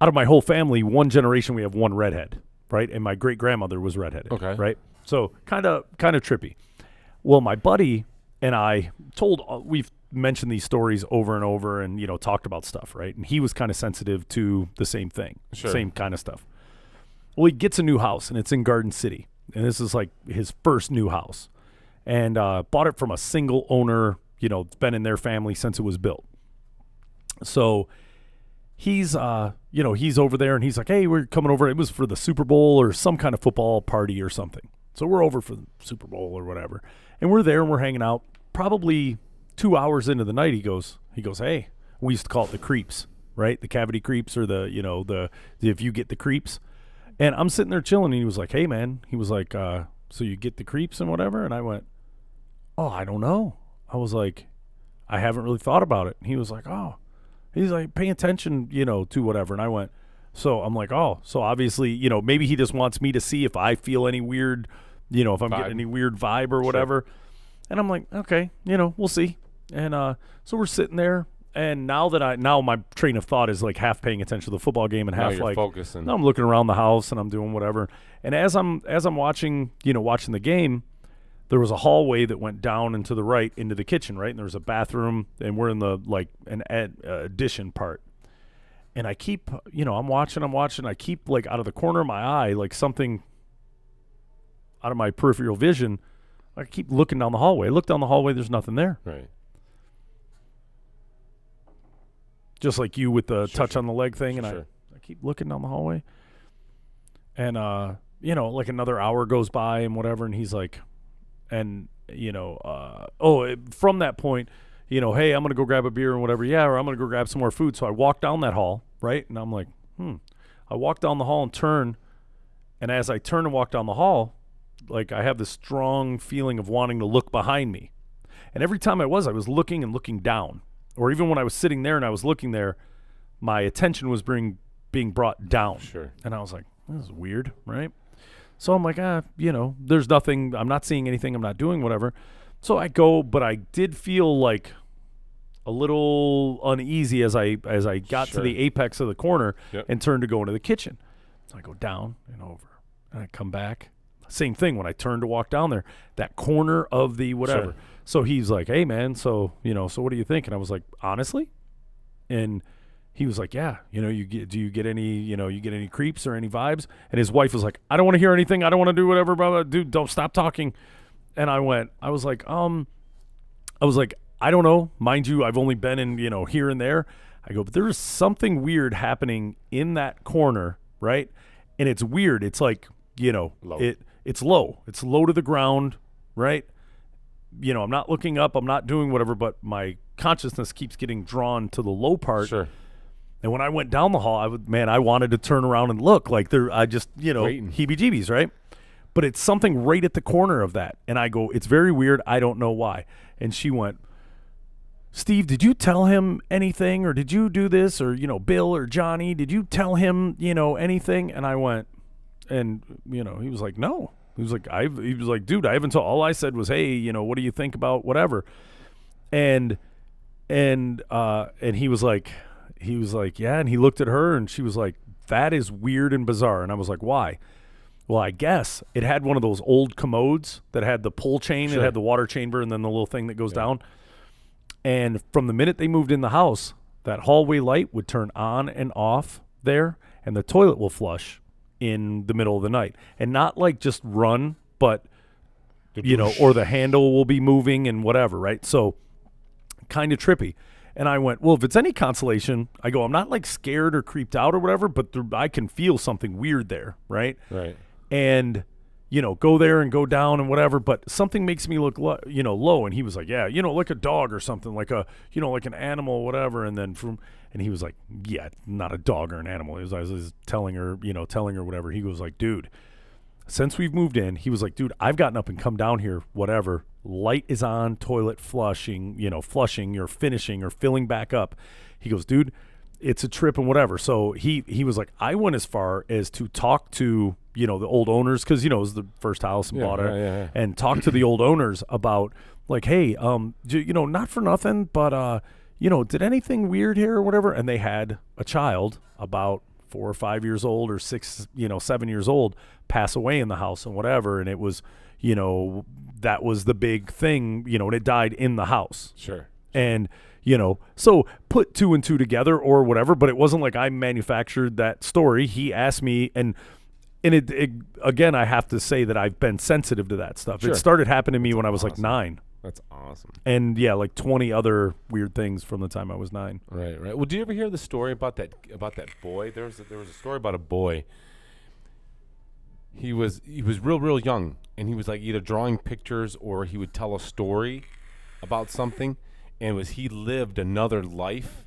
out of my whole family, one generation, we have one redhead, right? And my great grandmother was redheaded, Okay. right? So kind of trippy. Well, my buddy and I we've mentioned these stories over and over and, talked about stuff, right? And he was kind of sensitive to the same thing, Sure. same kind of stuff. Well, he gets a new house and it's in Garden City. And this is like his first new house. And bought it from a single owner, it's been in their family since it was built. So he's he's over there and he's like, hey, we're coming over. It was for the Super Bowl or some kind of football party or something. So we're over for the Super Bowl or whatever. And we're there and we're hanging out. Probably 2 hours into the night, he goes, hey, we used to call it the creeps, right? The cavity creeps or the if you get the creeps. And I'm sitting there chilling and he was like, hey man, he was like, so you get the creeps and whatever? And I went, oh, I don't know. I was like, I haven't really thought about it. And he was like, oh, he's like, pay attention, to whatever. And I went, so I'm like, oh, so obviously, maybe he just wants me to see if I feel any weird, if I'm Vibe. getting any weird vibe or whatever. And I'm like, okay, we'll see. And so we're sitting there. And now my train of thought is like half paying attention to the football game and Now half you're like focusing. now I'm looking around the house and I'm doing whatever. And as I'm watching, watching the game, there was a hallway that went down and to the right into the kitchen, right? And there was a bathroom, and we're in the like an addition part. And I keep, I'm watching. I keep like out of the corner of my eye, like something out of my peripheral vision. I keep looking down the hallway. I look down the hallway. There's nothing there. Right. Just like you with the Sure, touch sure. on the leg thing, and Sure. I keep looking down the hallway, and like another hour goes by and whatever, and he's like, and from that point, hey, I'm gonna go grab a beer and whatever, yeah, or I'm gonna go grab some more food. So I walk down that hall, right, and I'm like, I walk down the hall and turn, and as I turn and walk down the hall, like I have this strong feeling of wanting to look behind me, and every time I was looking and looking down. Or even when I was sitting there and I was looking there, my attention was being brought down. Sure. And I was like, this is weird, right? So I'm like, there's nothing. I'm not seeing anything. I'm not doing whatever. So I go, but I did feel like a little uneasy as I got to Sure. the apex of the corner Yep. and turned to go into the kitchen. So I go down and over, and I come back. Same thing when I turned to walk down there, that corner of the whatever. Sure. So he's like, hey, man, so what do you think? And I was like, honestly? And he was like, yeah, do you get any creeps or any vibes? And his wife was like, I don't want to hear anything. I don't want to do whatever, blah, blah. Dude, don't stop talking. And I was like, I don't know. Mind you, I've only been in, here and there. I go, but there's something weird happening in that corner, right? And it's weird. It's like, Low. It's low. It's low to the ground, right? I'm not looking up. I'm not doing whatever, but my consciousness keeps getting drawn to the low part. Sure. And when I went down the hall, I wanted to turn around and look like I just, Waiting. heebie-jeebies, right? But it's something right at the corner of that. And I go, it's very weird. I don't know why. And she went, Steve, did you tell him anything, or did you do this, or, Bill or Johnny, did you tell him, anything? And I went, and, he was like, no. He was like, dude, I haven't told. All I said was, hey, what do you think about whatever? And he was like, yeah. And he looked at her, and she was like, that is weird and bizarre. And I was like, why? Well, I guess it had one of those old commodes that had the pull chain. Sure. It had the water chamber and then the little thing that goes down. And from the minute they moved in the house, that hallway light would turn on and off there, and the toilet will flush in the middle of the night. And not like just run, but, or the handle will be moving and whatever, right? So kind of trippy. And I went, well, if it's any consolation, I go, I'm not like scared or creeped out or whatever, but I can feel something weird there, right? Right. And, go there and go down and whatever, but something makes me look, low. And he was like, yeah, like a dog or something, like like an animal, whatever. And then and he was like, yeah, not a dog or an animal. I was telling her, whatever. He was like, dude, since we've moved in, he was like, dude, I've gotten up and come down here, whatever. Light is on, toilet flushing, flushing or finishing or filling back up. He goes, dude, it's a trip and whatever. So he was like, I went as far as to talk to, the old owners, because, it was the first house and bought it, and talk to the old owners about like, hey, not for nothing, but, did anything weird here or whatever? And they had a child about 4 or 5 years old or 6, 7 years old pass away in the house and whatever. And it was, that was the big thing, and it died in the house. Sure. And, so put 2 and 2 together or whatever, but it wasn't like I manufactured that story. He asked me, and it again, I have to say that I've been sensitive to that stuff. Sure. It started happening to me when I was like 9. That's awesome. And yeah, like 20 other weird things from the time I was 9. Right. Well, do you ever hear the story about that boy? There was a story about a boy. He was real young, and he was like either drawing pictures or he would tell a story about something, and he lived another life,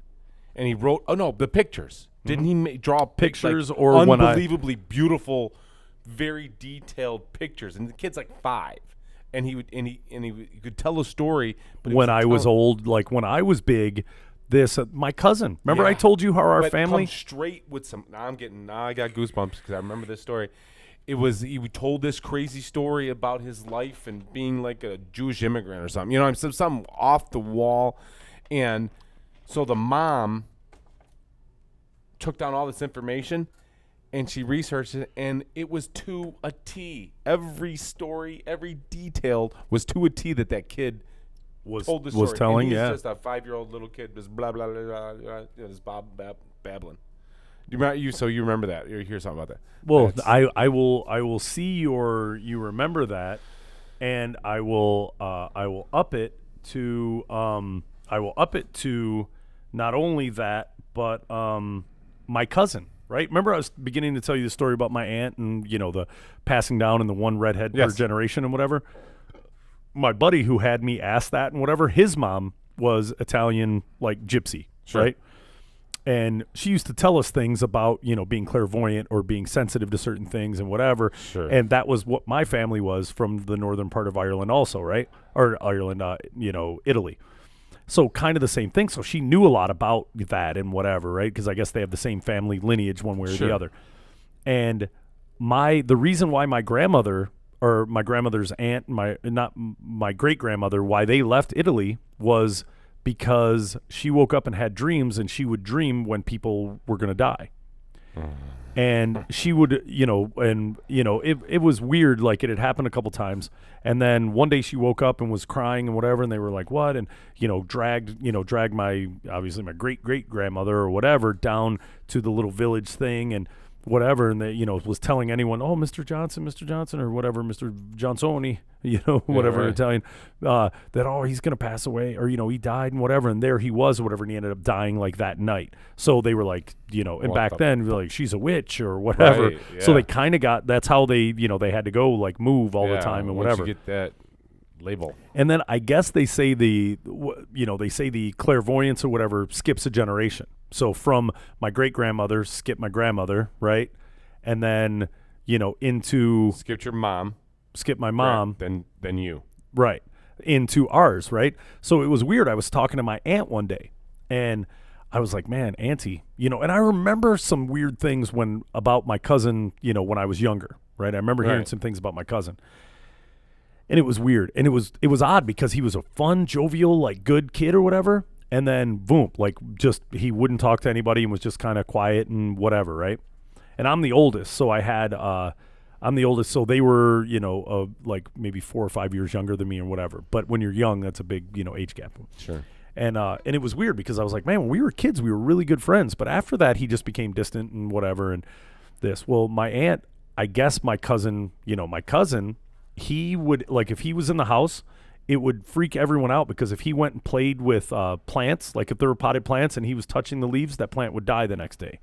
and he wrote the pictures. Didn't he draw Pictures like, or when unbelievably beautiful, very detailed pictures? And the kid's like 5, and he could tell a story. But When I was old, like when I was big, my cousin. Remember, I told you how our family come straight with some. Now I got goosebumps because I remember this story. He told this crazy story about his life and being like a Jewish immigrant or something. Something off the wall, and so the mom took down all this information, and she researched it, and it was to a T. Every story, every detail was to a T that kid told the story. was telling. And he's just a 5-year-old little kid, just blah blah blah blah, just babbling. You remember that? You hear something about that? Well, I will see you remember that, and I will up it to not only that, but my cousin. Right? Remember, I was beginning to tell you the story about my aunt and the passing down and the one redhead per generation and whatever. My buddy who had me ask that and whatever, his mom was Italian, like gypsy, right? And she used to tell us things about, being clairvoyant or being sensitive to certain things and whatever. Sure. And that was what my family was from the northern part of Ireland also, right? Or Ireland, Italy. So kind of the same thing. So she knew a lot about that and whatever, right? Because I guess they have the same family lineage one way or the other. And the reason why my grandmother or my grandmother's aunt, not my great-grandmother, why they left Italy was because she woke up and had dreams, and she would dream when people were going to die. And she would, it was weird. Like it had happened a couple times. And then one day she woke up and was crying and whatever. And they were like, what? And, dragged my great grandmother or whatever down to the little village thing and whatever. And they, was telling anyone, oh, Mr. Johnson or whatever, Mr. Johnsoni, whatever right. Italian, that, oh, he's going to pass away or, he died and whatever. And there he was or whatever. And he ended up dying like that night. So they were like, and What back the then, like, she's a witch or whatever. Right, So yeah. they kind of that's how they, they had to go like move all the Yeah, time and once whatever. you get that label. And then I guess they say the clairvoyance or whatever skips a generation. So from my great grandmother, skip my grandmother, right? And then, into Skipped your mom. skip my mom, Right, then you. right, into ours, right? So it was weird. I was talking to my aunt one day and I was like, man, auntie, and I remember some weird things about my cousin, when I was younger, right? I remember hearing Right. some things about my cousin. And it was weird. And it was odd because he was a fun, jovial, like good kid or whatever. And then boom, like just he wouldn't talk to anybody and was just kind of quiet and whatever, right? And I'm the oldest, so I'm the oldest, so they were, like maybe 4 or 5 years younger than me or whatever. But when you're young, that's a big, age gap. Sure. And it was weird because I was like, man, when we were kids, we were really good friends. But after that, he just became distant and whatever. And this, well, my aunt, I guess my cousin, he would, like, if he was in the house, it would freak everyone out because if he went and played with plants, like if there were potted plants and he was touching the leaves, that plant would die the next day.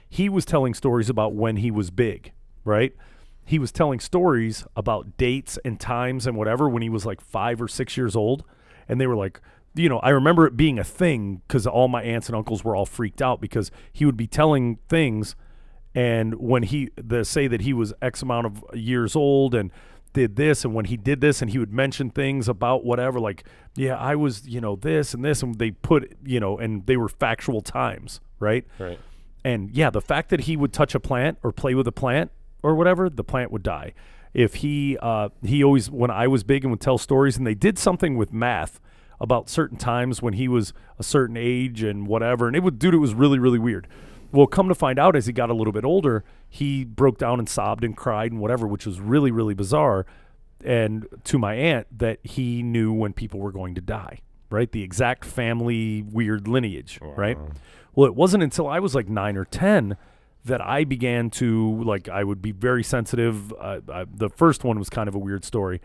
He was telling stories about when he was big, right? He was telling stories about dates and times and whatever when he was like 5 or 6 years old. And they were like, I remember it being a thing because all my aunts and uncles were all freaked out because he would be telling things. And when say that he was X amount of years old and did this, and when he did this, and he would mention things about whatever, like, yeah, I was, this and this, and they put, and they were factual times, right? Right. And yeah, the fact that he would touch a plant or play with a plant or whatever, the plant would die. If he always, when I was big and would tell stories, and they did something with math about certain times when he was a certain age and whatever, and it was really, really weird. Well, come to find out, as he got a little bit older, he broke down and sobbed and cried and whatever, which was really, really bizarre. And to my aunt, that he knew when people were going to die, right? The exact family weird lineage, right? Well, it wasn't until I was like 9 or 10 that I began to, like, I would be very sensitive. The first one was kind of a weird story.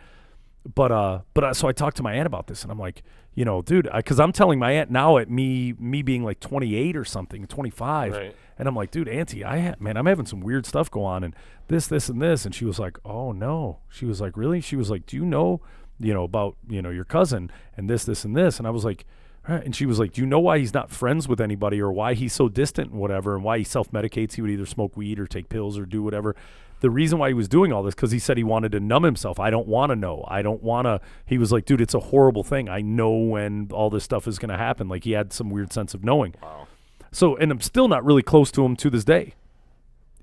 But so I talked to my aunt about this, and I'm like, dude, because I'm telling my aunt now at me being like 28 or something, 25, Right. and I'm like, dude, auntie, I'm having some weird stuff go on, and this, and this, and she was like, oh no, she was like, really? She was like, do you know about your cousin and this, and this, and I was like, and she was like, do you know why he's not friends with anybody or why he's so distant and whatever, and why he self-medicates? He would either smoke weed or take pills or do whatever. The reason why he was doing all this, because he said he wanted to numb himself. I don't want to know. I don't want to. He was like, dude, it's a horrible thing. I know when all this stuff is going to happen. Like, he had some weird sense of knowing. Wow. So, and I'm still not really close to him to this day.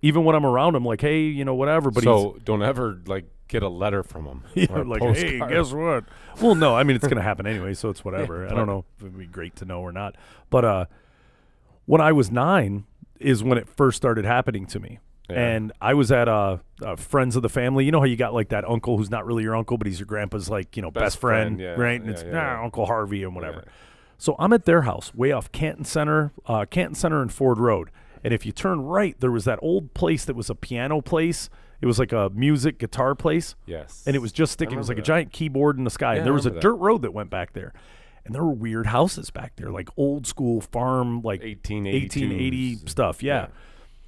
Even when I'm around him, like, hey, whatever. But So don't ever like get a letter from him. or a like, hey, postcard. guess what? Well, no, I mean, it's going to happen anyway, so it's whatever. I don't know if it would be great to know or not. But when I was 9 is when it first started happening to me. Yeah. And I was at friends of the family. You know how you got like that uncle who's not really your uncle, but he's your grandpa's like, best friend, yeah, right? And yeah, it's yeah. Uncle Harvey and whatever. Yeah. So I'm at their house way off Canton Center and Ford Road. And if you turn right, there was that old place that was a piano place. It was like a music guitar place. Yes. And it was just sticking. It was like remember a that. giant keyboard in the sky. Yeah, and there I was a remember that. dirt road that went back there. And there were weird houses back there, like old school farm, like 1880 stuff. Yeah.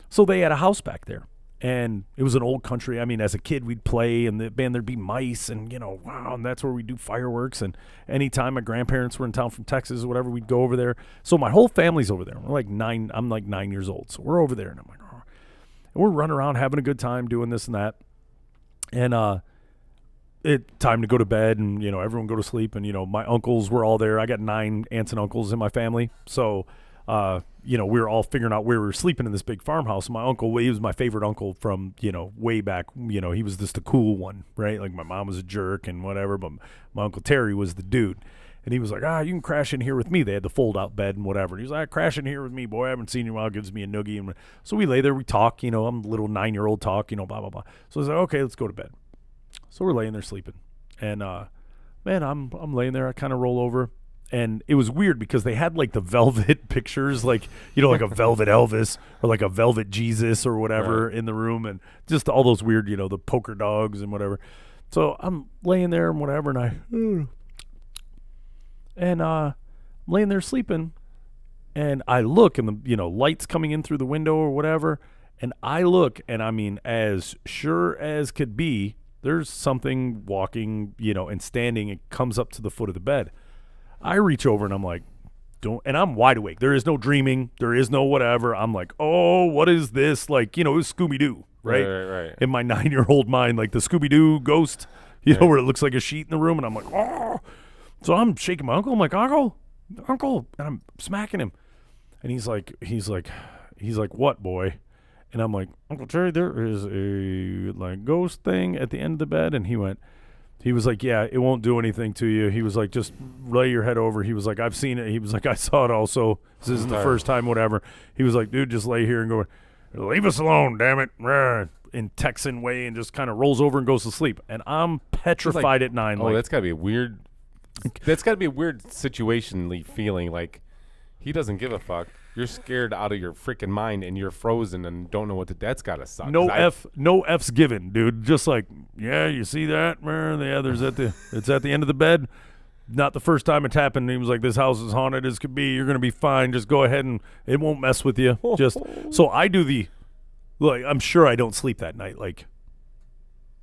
So they had a house back there. And it was an old country. I mean, as a kid, we'd play, and there'd be mice, and wow, and that's where we'd do fireworks. And anytime my grandparents were in town from Texas or whatever, we'd go over there. So my whole family's over there. We're like 9. I'm like 9 years old, so we're over there, and I'm like, oh. And we're running around having a good time doing this and that. And it time to go to bed, and everyone go to sleep, and my uncles were all there. I got 9 aunts and uncles in my family, so. We were all figuring out where we were sleeping in this big farmhouse. My uncle, he was my favorite uncle from, way back. He was just the cool one, right? Like my mom was a jerk and whatever, but my Uncle Terry was the dude. And he was like, you can crash in here with me. They had the fold-out bed and whatever. And he was like, crash in here with me, boy. I haven't seen you in a while. Gives me a noogie. And so we lay there. We talk. I'm a little 9-year-old talk, blah, blah, blah. So I was like, okay, let's go to bed. So we're laying there sleeping. And, man, I'm laying there. I kind of roll over. And it was weird because they had, like, the velvet pictures, like, like a velvet Elvis or like a velvet Jesus or whatever in the room. And just all those weird, the poker dogs and whatever. So I'm laying there and whatever. And I'm laying there sleeping, and I look, and the lights coming in through the window or whatever, and I look, and I mean, as sure as could be, there's something walking, and standing. It comes up to the foot of the bed. I reach over, and I'm like, and I'm wide awake. There is no dreaming. There is no whatever. I'm like, oh, what is this? Like, it was Scooby-Doo, right? Right. In my 9-year-old mind, like the Scooby-Doo ghost, where it looks like a sheet in the room, and I'm like, oh. So I'm shaking my uncle. I'm like, Uncle, and I'm smacking him. And he's like, what, boy? And I'm like, Uncle Terry, there is a like ghost thing at the end of the bed. And he was like, yeah, it won't do anything to you. He was like, just lay your head over. He was like, I've seen it. He was like, I saw it also. This isn't the first time, whatever. He was like, dude, just lay here and go, leave us alone, damn it. In Texan way, and just kind of rolls over and goes to sleep. And I'm petrified at 9. Oh, that's got to be a weird. That's got to be a weird situationally feeling. Like, he doesn't give a fuck. You're scared out of your freaking mind, and you're frozen and don't know what to. That's got to suck. No F's given, dude. Just like, yeah, you see that, man? Yeah, it's at the end of the bed. Not the first time it's happened. He was like, this house is haunted as could be. You're gonna be fine. Just go ahead and it won't mess with you. Just so I do I'm sure I don't sleep that night. Like,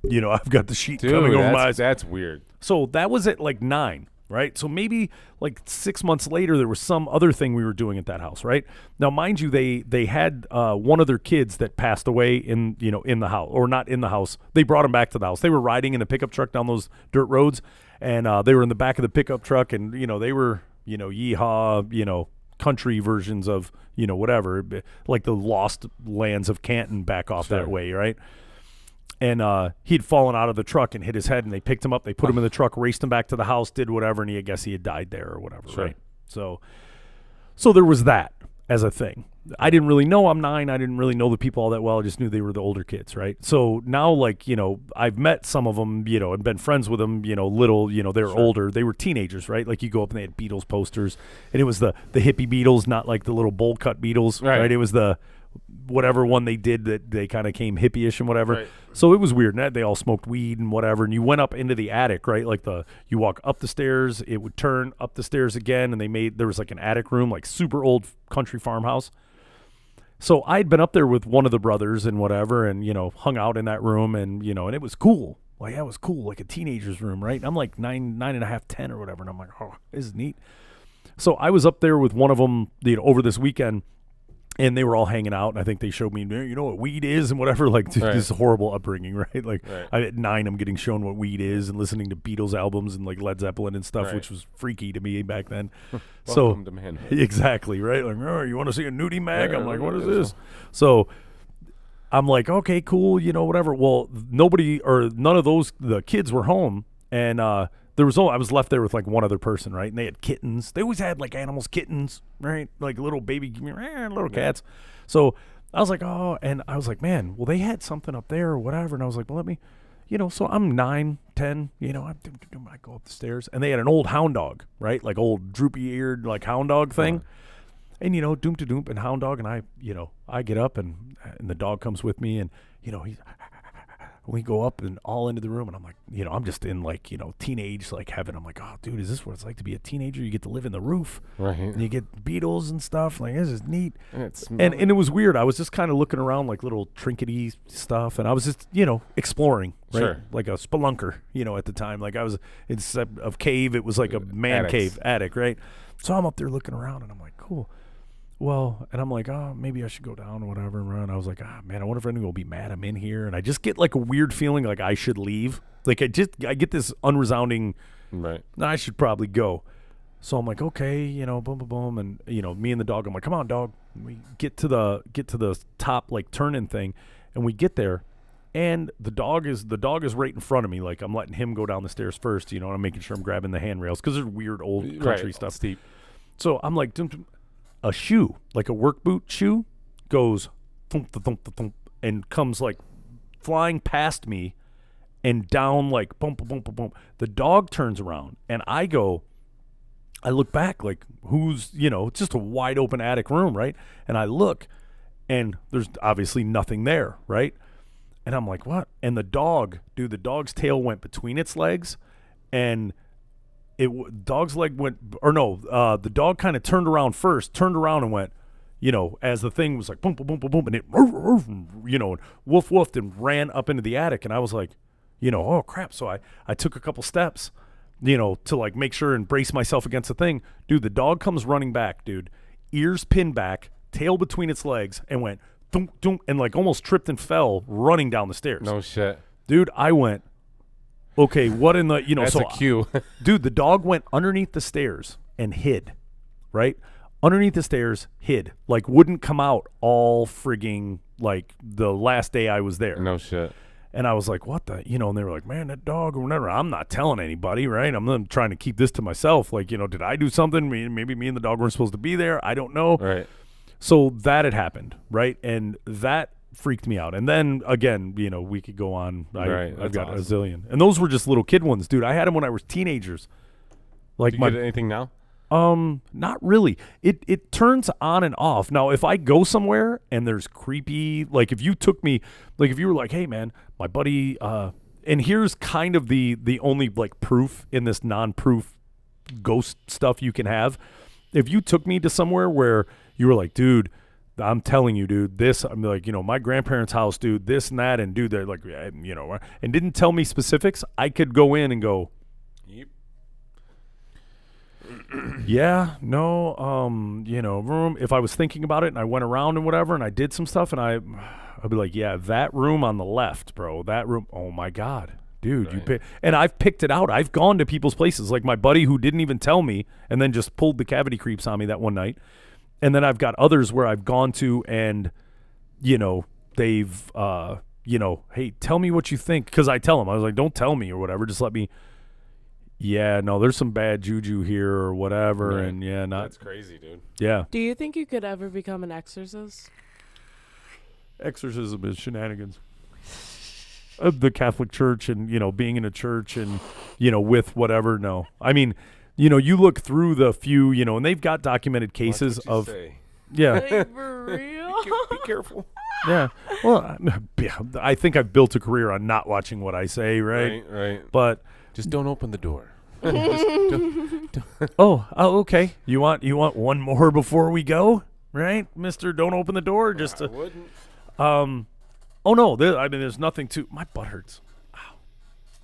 I've got the sheet coming over my eyes. That's weird. So that was at like 9, right? So maybe like 6 months later, there was some other thing we were doing at that house, right? Now, mind you, they had one of their kids that passed away in the house, or not in the house. They brought him back to the house. They were riding in a pickup truck down those dirt roads, and they were in the back of the pickup truck, and they were yeehaw, country versions of whatever, like the lost lands of Canton back off that way, right? And he'd fallen out of the truck and hit his head, and they picked him up. They put him in the truck, raced him back to the house, did whatever, and I guess he had died there or whatever, right? So there was that as a thing. I didn't really know. I'm 9. I didn't really know the people all that well. I just knew they were the older kids, right? So now, like, I've met some of them, and been friends with them, little, they were older. They were teenagers, right? Like, you go up and they had Beatles posters, and it was the hippie Beatles, not like the little bowl cut Beatles, right? It was the whatever one they did that they kind of came hippie-ish and whatever. Right. So it was weird. And they all smoked weed and whatever. And you went up into the attic, right? Like you walk up the stairs, it would turn up the stairs again, and there was like an attic room, like super old country farmhouse. So I'd been up there with one of the brothers and whatever, and hung out in that room, and and it was cool. Like, that was cool, like a teenager's room, right? And I'm like 9 and a half, 10 or whatever, and I'm like, oh, this is neat. So I was up there with one of them, over this weekend. And they were all hanging out, and I think they showed me, what weed is and whatever. Like, this horrible upbringing, right? Like, at 9, I'm getting shown what weed is and listening to Beatles albums and, like, Led Zeppelin and stuff, which was freaky to me back then. Welcome to manhood. Exactly, right? Like, oh, you want to see a nudie mag? I'm like, what is this? So I'm like, okay, cool, whatever. Well, none of the kids were home, and I was left there with like one other person, right? And they had kittens. They always had like animals, kittens, right? Like little baby, little cats. So I was like, oh, and I was like, man, well, they had something up there or whatever. And I was like, well, let me, so I'm 9, 10, I go up the stairs, and they had an old hound dog, right? Like old droopy eared, like hound dog thing. And, doom to doom and hound dog. And I get up and the dog comes with me, and, we go up and all into the room, and I'm like, I'm just in like, teenage like heaven. I'm like, oh, dude, is this what it's like to be a teenager? You get to live in the roof, right? And you get Beatles and stuff. Like, this is neat. And it was weird. I was just kind of looking around, like little trinkety stuff, and I was just, exploring, right? Sure. Like a spelunker, at the time. Like I was instead of cave, it was like a man cave attic, right? So I'm up there looking around, and I'm like, cool. Well, and I'm like, oh, maybe I should go down or whatever. And I was like, man, I wonder if anyone will be mad I'm in here. And I just get like a weird feeling like I should leave. Like I get this unresounding, right? I should probably go. So I'm like, okay, boom, boom, boom. And, me and the dog, I'm like, come on, dog. And we get to the top, like turning thing. And we get there, And the dog is right in front of me. Like I'm letting him go down the stairs first, and I'm making sure I'm grabbing the handrails because there's weird old country Right, stuff. steep. So I'm like, dum, dum. A shoe, like a work boot shoe, goes thump, thump, thump, thump, and comes like flying past me and down like bump, bump, bump, bump. The dog turns around and I look back like who's, it's just a wide open attic room, right? And I look and there's obviously nothing there, right? And I'm like, what? And the dog's tail went between its legs and dog's leg went, or no, the dog kind of turned around and went, as the thing was like boom, boom, boom, boom, boom, and it, and woof, woofed and ran up into the attic. And I was like, oh crap. So I took a couple steps, to like make sure and brace myself against the thing. Dude, the dog comes running back, dude, ears pinned back, tail between its legs, and went thunk, thunk, and like almost tripped and fell running down the stairs. No shit. Dude, I went, okay, what in the, That's so a cue. dude, the dog went underneath the stairs and hid, right? Underneath the stairs, hid, like wouldn't come out all frigging like the last day I was there. No shit. And I was like, what the, and they were like, man, that dog or whatever. I'm not telling anybody, right? I'm trying to keep this to myself. Like, did I do something? Maybe me and the dog weren't supposed to be there. I don't know. Right. So that had happened, right? And that freaked me out. And then again, we could go on. Right, I've that's got a awesome. zillion. And those were just little kid ones, dude. I had them when I was teenagers. Like Do you get anything now? not really. It turns on and off. Now, if I go somewhere and there's creepy, like if you took me, like if you were like, hey man, my buddy, and here's kind of the only like proof in this non-proof ghost stuff you can have. If you took me to somewhere where you were like, dude, I'm telling you, dude, this, I'm like, my grandparents' house, dude, this and that, and dude, they're like, and didn't tell me specifics, I could go in and go, Yep. yeah, no, room. If I was thinking about it and I went around and whatever and I did some stuff and I'd be like, yeah, that room on the left, bro, that room, oh my God. Dude, Right. and I've picked it out. I've gone to people's places, like my buddy who didn't even tell me and then just pulled the cavity creeps on me that one night. And then I've got others where I've gone to and, they've, hey, tell me what you think. Because I tell them, I was like, don't tell me or whatever. Just let me, yeah, no, there's some bad juju here or whatever. Right. And yeah, That's crazy, dude. yeah. Do you think you could ever become an exorcist? Exorcism is shenanigans. Of the Catholic Church and, being in a church and, with whatever, no. I mean, you look through the few, and they've got documented cases Watch what you of, say. yeah, Like, for real? Be careful. yeah. Well, I think I've built a career on not watching what I say, right? Right. But, Just don't open the door. okay. You want one more before we go, right, Mister? Don't open the door. Just I wouldn't. Oh no, there's nothing to. My butt hurts. Ow.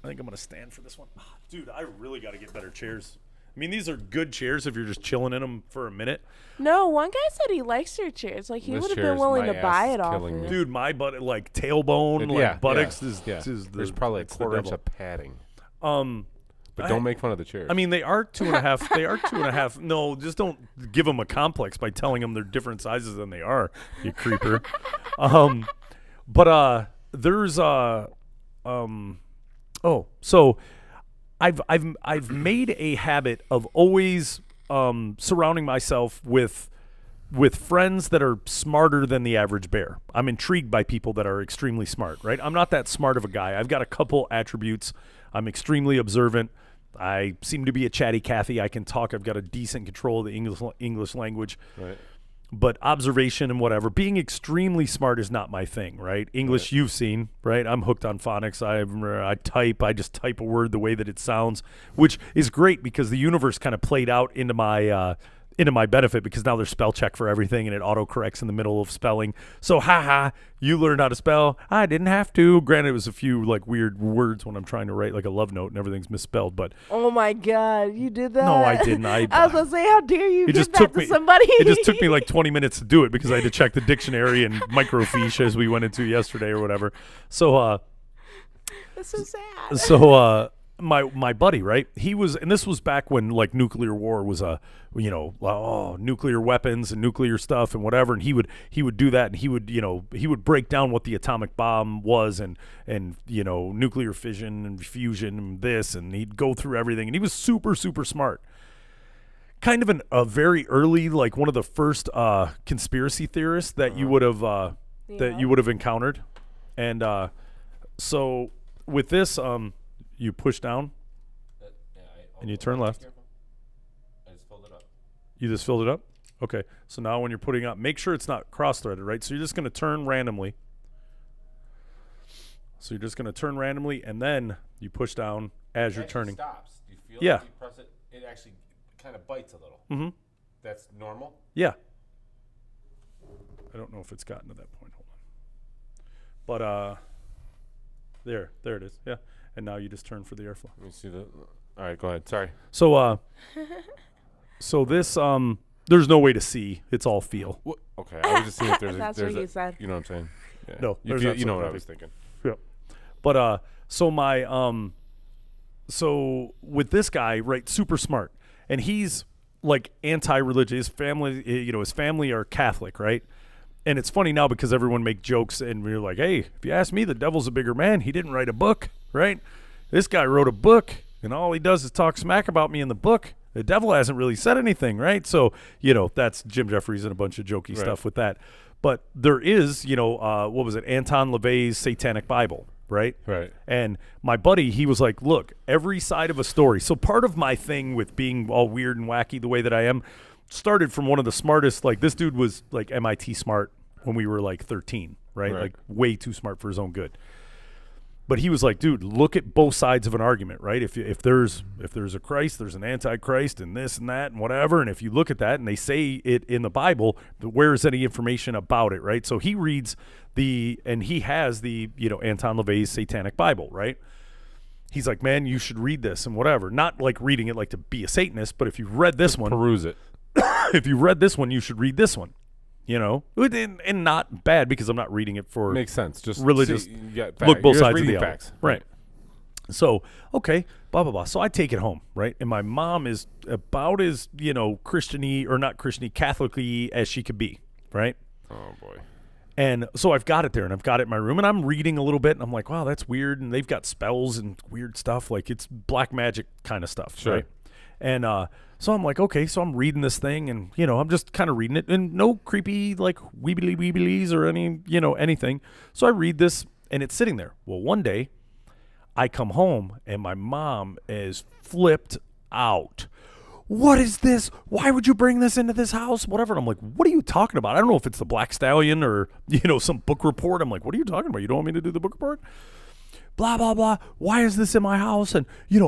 I think I'm gonna stand for this one, dude. I really got to get better chairs. I mean, these are good chairs if you're just chilling in them for a minute. No, one guy said he likes your chairs. Like, he This would have chair been is willing my to buy ass it off killing of me. you. Dude, my butt, like tailbone, like buttocks is There's probably a it's the quarter inch devil. of padding. I- But don't make fun of the chairs. I mean, they are 2.5. They are 2.5. No, just don't give them a complex by telling them they're different sizes than they are, you creeper. But there's so I've made a habit of always surrounding myself with friends that are smarter than the average bear. I'm intrigued by people that are extremely smart, right? I'm not that smart of a guy. I've got a couple attributes. I'm extremely observant. I seem to be a chatty Cathy. I can talk. I've got a decent control of the English language. right. But observation and whatever, being extremely smart is not my thing, right? English, you've seen, right? I'm hooked on phonics. I just type a word the way that it sounds, which is great because the universe kind of played out into my benefit because now there's spell check for everything and it autocorrects in the middle of spelling. So, you learned how to spell. I didn't have to. Granted, it was a few like weird words when I'm trying to write like a love note and everything's misspelled, but Oh my God, you did that? no, I didn't. I was gonna say, how dare you It give just that took to me. somebody? It just took me like 20 minutes to do it because I had to check the dictionary and microfiche as we went into yesterday or whatever. So, That's so sad. my buddy, right? He was, and this was back when like nuclear war was nuclear weapons and nuclear stuff and whatever. And he would do that, and he would break down what the atomic bomb was and nuclear fission and fusion and this, and he'd go through everything. And he was super, super smart. Kind of a very early, like one of the first conspiracy theorists that you would have you would have encountered. And so with this, you push down and you turn left. I just filled it up. You just filled it up? Okay. So now when you're putting up, make sure it's not cross-threaded, right? So you're just going to turn randomly. And then you push down as you're turning. Stops. Do you feel Yeah. it? You press it, it actually kind of bites a little. Mm-hmm. That's normal? Yeah. I don't know if it's gotten to that point. Hold on. But there it is. Yeah. And now you just turn for the airflow. Let me see the. All right, go ahead. Sorry. So so this there's no way to see. It's all feel. What? Okay, I was just seeing if there's That's there's what he said. You know what I'm saying? Yeah. No, you, there's feel, not you know what I something was thinking. Yeah. But so my so with this guy, right, super smart, and he's like anti-religious. His family are Catholic, right? And it's funny now because everyone make jokes, and we're like, hey, if you ask me, the devil's a bigger man. He didn't write a book, right? This guy wrote a book, and all he does is talk smack about me in the book. The devil hasn't really said anything, right? So, that's Jim Jeffries and a bunch of jokey stuff with that. But there is, what was it, Anton LaVey's Satanic Bible, right? Right. And my buddy, he was like, look, every side of a story. So part of my thing with being all weird and wacky the way that I am started from one of the smartest, like this dude was like MIT smart when we were like 13, right? Like way too smart for his own good. But he was like, dude, look at both sides of an argument, right? If there's a Christ, there's an antichrist and this and that and whatever. And if you look at that and they say it in the Bible, where is any information about it, right? So he reads and he has the, Anton LaVey's Satanic Bible, right? He's like, man, you should read this and whatever. Not like reading it like to be a Satanist, but if you've read this one, Peruse it. if you read this one, you should read this one. And not bad because I'm not reading it for Makes sense. Just religious. look Look both sides of the facts. album. Right. So, okay, blah, blah, blah. So I take it home, right? And my mom is about as, Christian-y or not Christian-y, Catholic-y as she could be, right? Oh, boy. And so I've got it there, and I've got it in my room, and I'm reading a little bit, and I'm like, wow, that's weird. And they've got spells and weird stuff. Like, it's black magic kind of stuff, Sure. right? And so I'm like, okay, so I'm reading this thing, and, I'm just kind of reading it, and no creepy, like, weebly-weeblies or anything. So I read this, and it's sitting there. Well, one day, I come home, and my mom is flipped out. What is this? Why would you bring this into this house? Whatever. And I'm like, what are you talking about? I don't know if it's the Black Stallion or, some book report. I'm like, what are you talking about? You don't want me to do the book report? Blah, blah, blah. Why is this in my house? And,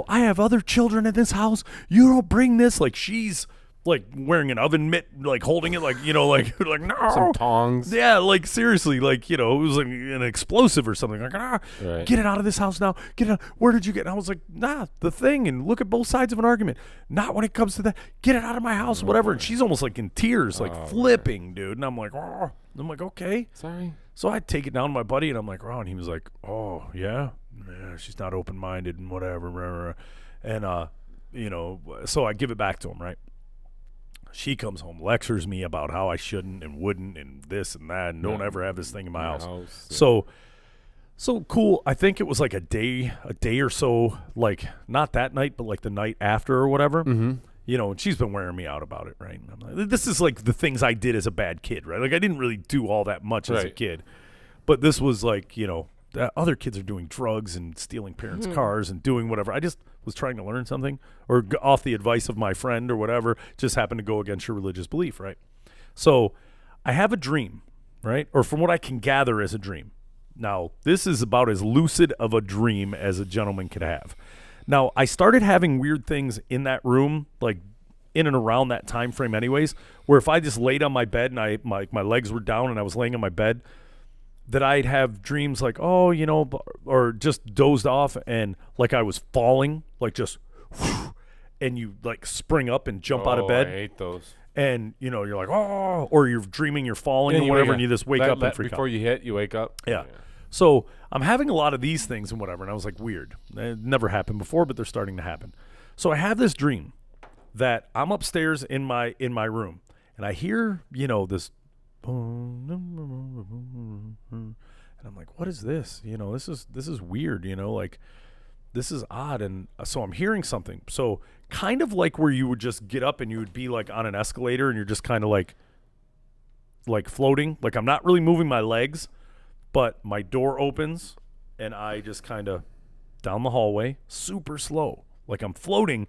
I have other children in this house. You don't bring this. Like, she's, like, wearing an oven mitt, like, holding it, like, like no. Some tongs. Yeah, like, seriously, like, it was like an explosive or something. Like, Right. Get it out of this house now. Get it out. Where did you get it? And I was like, nah, the thing. And look at both sides of an argument. Not when it comes to that. Get it out of my house, whatever. And she's almost like in tears, like flipping, dude. And I'm like, oh. I'm like, okay. Sorry. So I take it down to my buddy, and I'm like, oh. And he was like, oh, yeah, she's not open-minded and whatever. And, so I give it back to him, right? She comes home, lectures me about how I shouldn't and wouldn't and this and that and don't ever have this thing in my house. Yeah. So cool. I think it was like a day or so, like not that night, but like the night after or whatever. Mm-hmm. And she's been wearing me out about it, right? And I'm like, this is like the things I did as a bad kid, right? Like I didn't really do all that much as a kid, but this was like, other kids are doing drugs and stealing parents' cars and doing whatever. I just was trying to learn something or off the advice of my friend or whatever, just happened to go against your religious belief, right? So I have a dream, right? Or from what I can gather as a dream. Now, this is about as lucid of a dream as a gentleman could have. Now, I started having weird things in that room, like in and around that time frame anyways, where if I just laid on my bed and my legs were down and I was laying on my bed, that I'd have dreams like, oh, or just dozed off and like I was falling, like just, and you like spring up and jump out of bed. I hate those. And, you're like, oh, or you're dreaming you're falling or whatever, and you just wake up and freak before out. you hit, you wake up. Yeah. So I'm having a lot of these things and whatever, and I was like, weird. It never happened before, but they're starting to happen. So I have this dream that I'm upstairs in my room, and I hear, this, and I'm like, what is this? This is weird. Like, this is odd. And so I'm hearing something. So kind of like where you would just get up and you would be like on an escalator and you're just kind of like floating. Like, I'm not really moving my legs, but my door opens and I just kind of down the hallway, super slow. Like, I'm floating.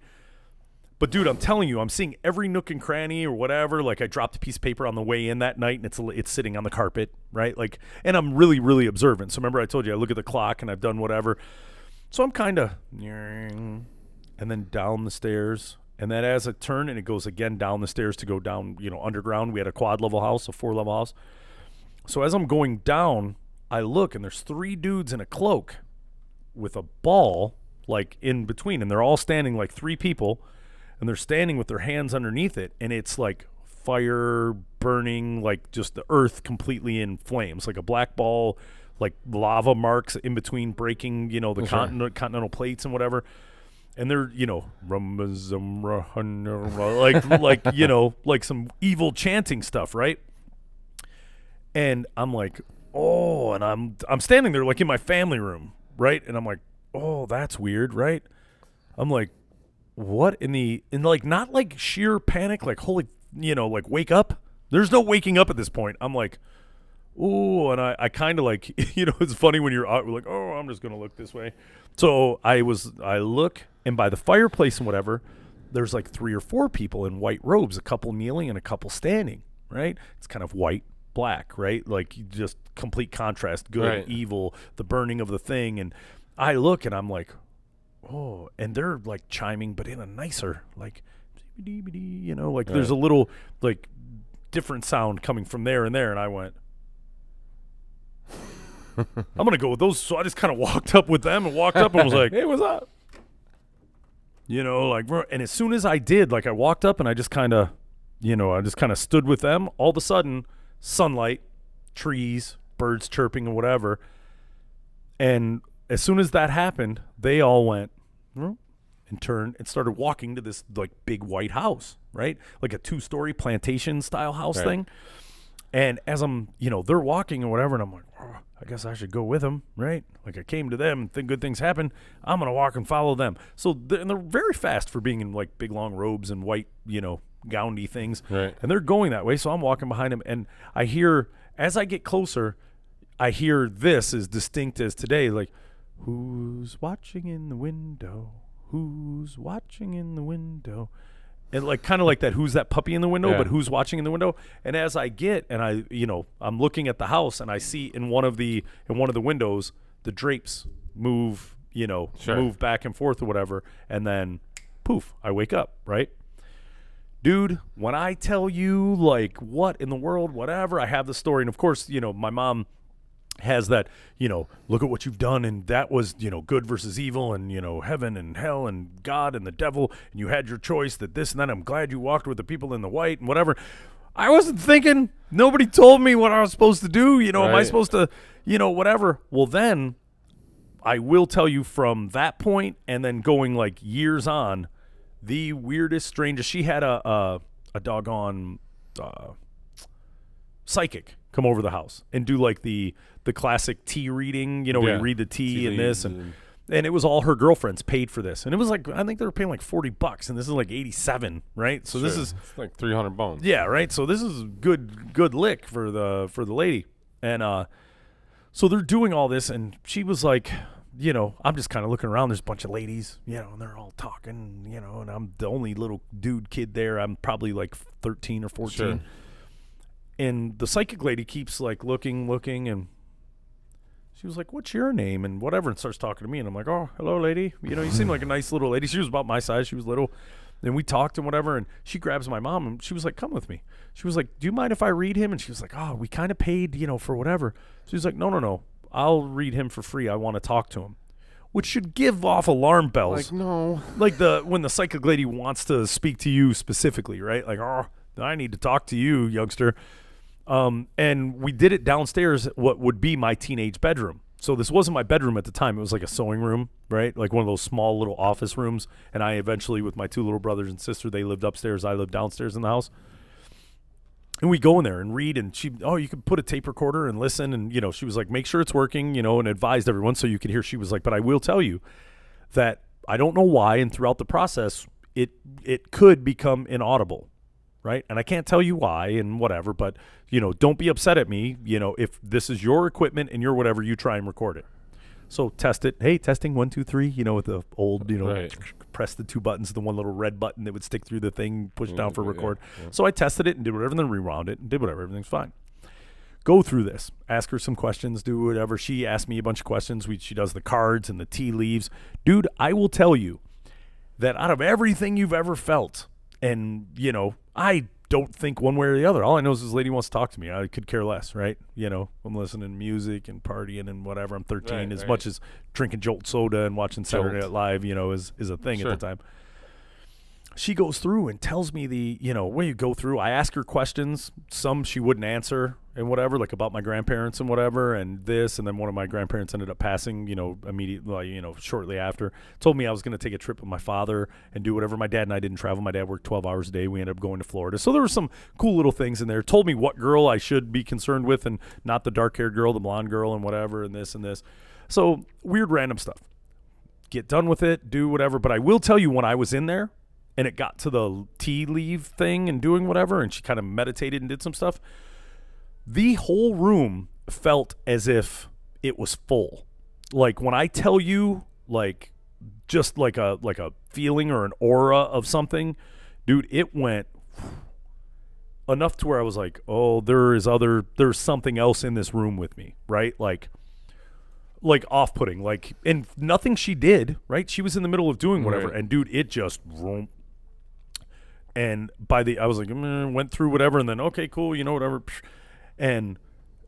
But dude, I'm telling you, I'm seeing every nook and cranny or whatever. Like, I dropped a piece of paper on the way in that night, and it's sitting on the carpet, right? Like, and I'm really, really observant. So remember, I told you I look at the clock and I've done whatever. So I'm kind of, and then down the stairs, and then as I turn, and it goes again down the stairs to go down, underground. We had a quad level house, a 4-level house. So as I'm going down, I look, and there's 3 dudes in a cloak with a ball, like, in between, and they're all standing, like 3 people. And they're standing with their hands underneath it, and it's like fire burning, like just the earth completely in flames, like a black ball, like lava marks in between breaking, the continental plates and whatever. And they're, like some evil chanting stuff, right? And I'm like, oh, and I'm standing there like in my family room, right? And I'm like, oh, that's weird, right? I'm like, what in like, not like sheer panic, like holy, like wake up. There's no waking up at this point. I'm like, ooh, and I kind of like, it's funny when you're out, like, oh, I'm just gonna look this way. So I look, and by the fireplace and whatever, there's like 3 or 4 people in white robes, a couple kneeling and a couple standing, right? It's kind of white, black, right? Like, just complete contrast, good, right. Evil, the burning of the thing. And I look, and I'm like, oh, and they're like chiming, but in a nicer, like, like there's a little like different sound coming from there and there. And I went, I'm going to go with those. So I just kind of walked up with them and walked up and was like, hey, what's up? Like, and as soon as I did, like, I walked up and I just kind of, stood with them. All of a sudden, sunlight, trees, birds chirping and whatever. And as soon as that happened, they all went and turned and started walking to this like big white house, right? Like a 2-story plantation style house thing. And as I'm, they're walking and whatever, and I'm like, oh, I guess I should go with them, right? Like, I came to them and think good things happen. I'm going to walk and follow them. So and they're very fast for being in like big long robes and white, gowny things. Right. And they're going that way. So I'm walking behind them, and I hear, as I get closer, I hear this as distinct as today, like, who's watching in the window? Who's watching in the window? And like, kind of like that, who's that puppy in the window, but who's watching in the window? And as I get, and I, I'm looking at the house, and I see in one of the windows, the drapes move, move back and forth or whatever. And then poof, I wake up, right? Dude, when I tell you, like, what in the world, whatever, I have the story. And of course, my mom has that, look at what you've done, and that was, good versus evil, and, heaven and hell and God and the devil, and you had your choice, that this and that. I'm glad you walked with the people in the white and whatever. I wasn't thinking. Nobody told me what I was supposed to do. Am I supposed to, whatever. Well, then I will tell you, from that point and then going like years on, the weirdest, strangest. She had a doggone psychic come over the house and do like the classic tea reading, where you read the tea and this, and it was all her girlfriends paid for this. And it was like, I think they were paying like $40, and this is like 87, right? So this is it's like 300 bones. Yeah, right. So this is good lick for the lady. And so they're doing all this, and she was like, I'm just kind of looking around. There's a bunch of ladies, and they're all talking, and I'm the only little kid there. I'm probably like 13 or 14. Sure. And the psychic lady keeps like looking, and she was like, what's your name and whatever, and starts talking to me. And I'm like, oh, hello, lady. You seem like a nice little lady. She was about my size. She was little. And we talked and whatever, and she grabs my mom, and she was like, come with me. She was like, do you mind if I read him? And she was like, oh, we kind of paid, for whatever. She was like, no. I'll read him for free. I want to talk to him. Which should give off alarm bells. Like, no. Like when the psychic lady wants to speak to you specifically, right? Like, oh, I need to talk to you, youngster. And we did it downstairs, what would be my teenage bedroom, So this wasn't my bedroom at the time. It was like a sewing room, right? Like one of those small little office rooms. And I eventually, with my 2 little brothers and sister, they lived upstairs. I lived downstairs in the house. And we go in there and read, and you could put a tape recorder and listen. And, she was like, make sure it's working, and advised everyone so you could hear. She was like, but I will tell you that I don't know why. And throughout the process, it could become inaudible, right? And I can't tell you why and whatever, but, don't be upset at me. If this is your equipment and your whatever, you try and record it. So test it. Hey, testing 1, 2, 3, with the old, Right. press the 2 buttons, the one little red button that would stick through the thing, push down for Yeah, record. yeah. So I tested it and did whatever, and then rewound it and did whatever. Everything's fine. Go through this. Ask her some questions, do whatever. She asked me a bunch of questions. She does the cards and the tea leaves. Dude, I will tell you that out of everything you've ever felt, and, I don't think one way or the other. All I know is this lady wants to talk to me. I could care less, right? I'm listening to music and partying and whatever. I'm 13. Right, as right. much as drinking Jolt soda and watching Saturday Jolt. Night Live, is a thing Sure. at the time. She goes through and tells me when you go through, I ask her questions. Some she wouldn't answer and whatever, like about my grandparents and whatever and this. And then one of my grandparents ended up passing, immediately, shortly after. Told me I was going to take a trip with my father and do whatever. My dad and I didn't travel. My dad worked 12 hours a day. We ended up going to Florida. So there were some cool little things in there. Told me what girl I should be concerned with and not the dark-haired girl, the blonde girl and whatever and this and this. So weird random stuff. Get done with it, do whatever. But I will tell you, when I was in there, and it got to the tea leave thing and doing whatever, and she kind of meditated and did some stuff, the whole room felt as if it was full. Like when I tell you, like just like a feeling or an aura of something, dude, it went enough to where I was like, oh, there's something else in this room with me, right? Like off-putting, and nothing she did, right? She was in the middle of doing whatever, Right. and dude, it just and I was like, went through whatever, and then, okay, cool, whatever. And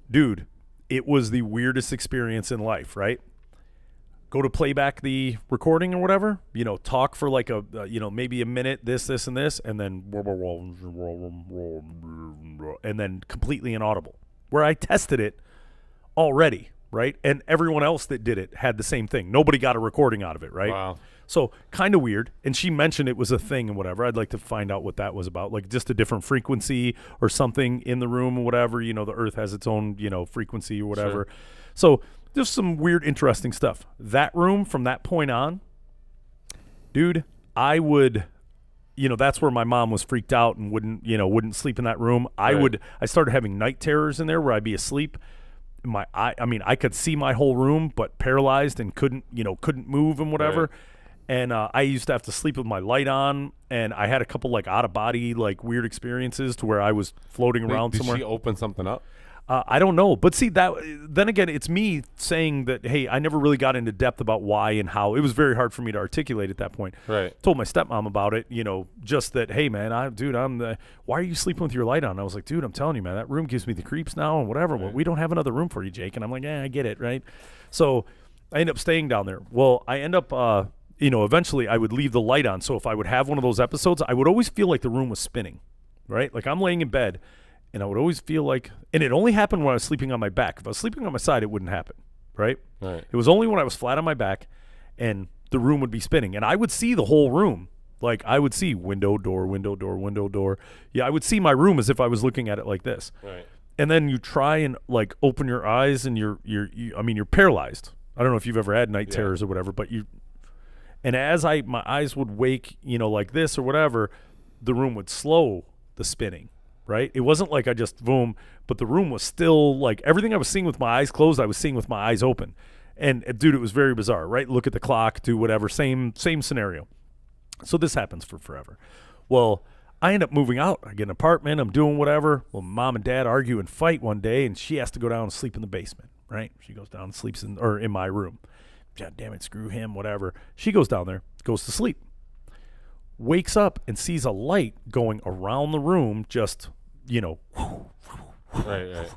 dude, it was the weirdest experience in life, right? Go to play back the recording or whatever, talk for like maybe a minute, this, and this, and then, and then completely inaudible, where I tested it already, right? And everyone else that did it had the same thing. Nobody got a recording out of it, right? Wow. So kind of weird. And she mentioned it was a thing and whatever. I'd like to find out what that was about, like just a different frequency or something in the room or whatever. The earth has its own, frequency or whatever. Sure. So just some weird, interesting stuff. That room from that point on, dude, I would, that's where my mom was freaked out and wouldn't sleep in that room. Right. I started having night terrors in there where I'd be asleep. I could see my whole room, but paralyzed and couldn't move and whatever. Right. And I used to have to sleep with my light on, and I had a couple like out of body, like weird experiences to where I was floating around Did somewhere. she open something up? I don't know, but see that. Then again, it's me saying that. Hey, I never really got into depth about why and how. It was very hard for me to articulate at that point. Right. Told my stepmom about it. Just that. Hey, man, why are you sleeping with your light on? I was like, dude, I'm telling you, man, that room gives me the creeps now and whatever. Well, Right. we don't have another room for you, Jake. And I'm like, I get it, right? So I end up staying down there. Well, I end up. Eventually I would leave the light on. So if I would have one of those episodes, I would always feel like the room was spinning, right? Like I'm laying in bed and I would always feel like, and it only happened when I was sleeping on my back. If I was sleeping on my side, it wouldn't happen, right? Right. It was only when I was flat on my back and the room would be spinning and I would see the whole room. Like I would see window, door, window, door, window, door. Yeah, I would see my room as if I was looking at it like this. Right. And then you try and like open your eyes and you're paralyzed. I don't know if you've ever had night Yeah. terrors or whatever, but and as my eyes would wake, like this or whatever, the room would slow the spinning, right? It wasn't like I just boom, but the room was still like everything I was seeing with my eyes closed, I was seeing with my eyes open. And dude, it was very bizarre, right? Look at the clock, do whatever, same scenario. So this happens for forever. Well, I end up moving out. I get an apartment. I'm doing whatever. Well, mom and dad argue and fight one day, and she has to go down and sleep in the basement, right? She goes down and sleeps in my room. God damn it, screw him, whatever. She goes down there, goes to sleep, wakes up and sees a light going around the room, just, Right.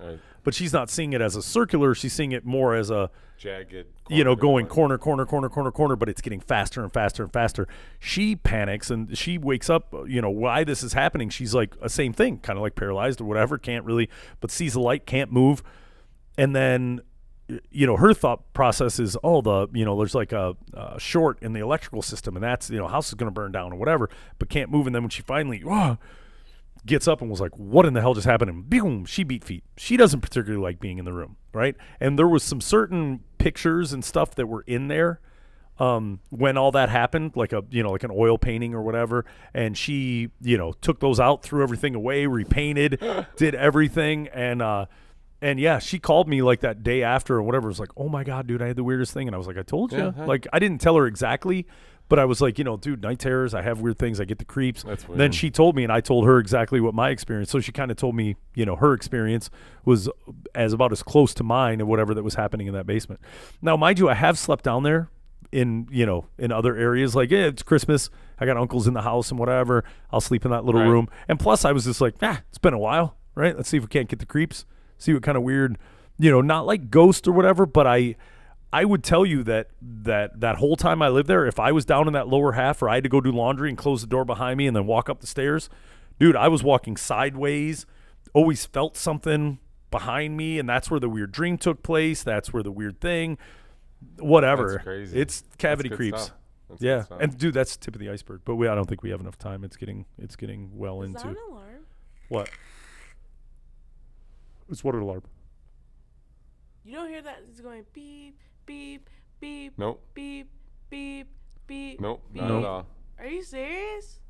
but she's not seeing it as a circular. She's seeing it more as a, Jagged. going corner, but it's getting faster and faster and faster. She panics and she wakes up, why this is happening. She's like a same thing, kind of like paralyzed or whatever, can't really, but sees the light, can't move. And then her thought process is, there's like a short in the electrical system, and that's, house is going to burn down or whatever, but can't move. And then when she finally gets up and was like, what in the hell just happened? And boom, she beat feet. She doesn't particularly like being in the room, right? And there was some certain pictures and stuff that were in there when all that happened, like like an oil painting or whatever. And she, took those out, threw everything away, repainted, did everything. And yeah, she called me like that day after or whatever. It was like, oh my God, dude, I had the weirdest thing. And I was like, I told you. Yeah. Like, I didn't tell her exactly, but I was like, dude, night terrors, I have weird things. I get the creeps. That's weird. Then she told me, and I told her exactly what my experience. So she kind of told me, her experience was about as close to mine and whatever that was happening in that basement. Now, mind you, I have slept down there in other areas. Like, it's Christmas. I got uncles in the house and whatever. I'll sleep in that little room. And plus I was just like, it's been a while, right? Let's see if we can't get the creeps. See what kind of weird, not like ghost or whatever, but I would tell you that whole time I lived there, if I was down in that lower half or I had to go do laundry and close the door behind me and then walk up the stairs, dude, I was walking sideways, always felt something behind me, and that's where the weird dream took place. That's where the weird thing, whatever. That's crazy. It's cavity That's good creeps. stuff. That's Yeah, good stuff. and dude, that's the tip of the iceberg. But I don't think we have enough time. It's getting well Is that into an alarm? what? It's what an alarm. You don't hear that? It's going beep, beep, beep, Nope. beep, beep, beep. Nope. beep. Not at all. Are you serious?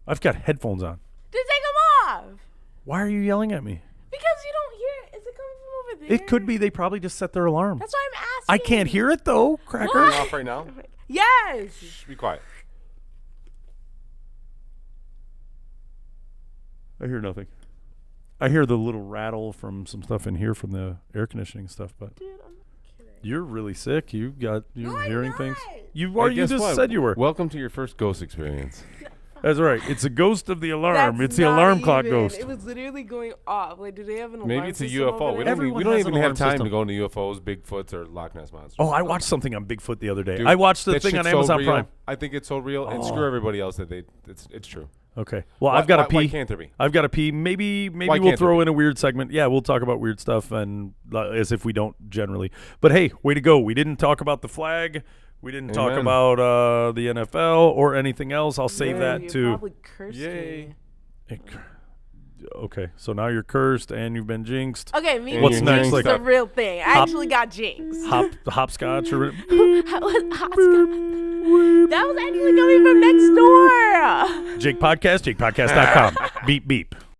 I've got headphones on. Then take them off. Why are you yelling at me? Because you don't hear it. Is it coming from over there? It could be they probably just set their alarm. That's why I'm asking. I can't hear it though, cracker. What? Off right now? Yes. Shh, be quiet. I hear nothing. I hear the little rattle from some stuff in here from the air conditioning stuff, but Dude, I'm kidding. you're really sick. You're No, I'm hearing not. things. You are. Hey, You guess just what? said you were. Welcome to your first ghost experience. That's right. It's a ghost of the alarm. That's It's the not alarm clock even- ghost. It was literally going off. Like, do they have an alarm Maybe it's a system over UFO. We there? don't, Everyone we don't has even an have alarm time system. to go into UFOs, Bigfoots, or Loch Ness monsters. Oh, I watched something on Bigfoot the other day. Dude, I watched the that thing on shit's so Amazon real. Prime. I think it's so real, and Oh. screw everybody else that it's true. Okay. Well, Why- I've got to why- pee. Why can't there be? I've got to pee. Maybe Why we'll can't throw there in a weird segment. Yeah, we'll talk about weird stuff and as if we don't generally. But hey, way to go. We didn't talk about the flag. We didn't talk Amen. about the NFL or anything else. I'll save Yeah, that you to. probably cursed Yay. me. Okay, so now you're cursed and you've been jinxed. Okay, me What's being next? jinxed Like is a a- real thing. I actually got jinxed. Hopscotch or That was actually coming from next door. Jake Podcast, JakePodcast.com. Beep beep.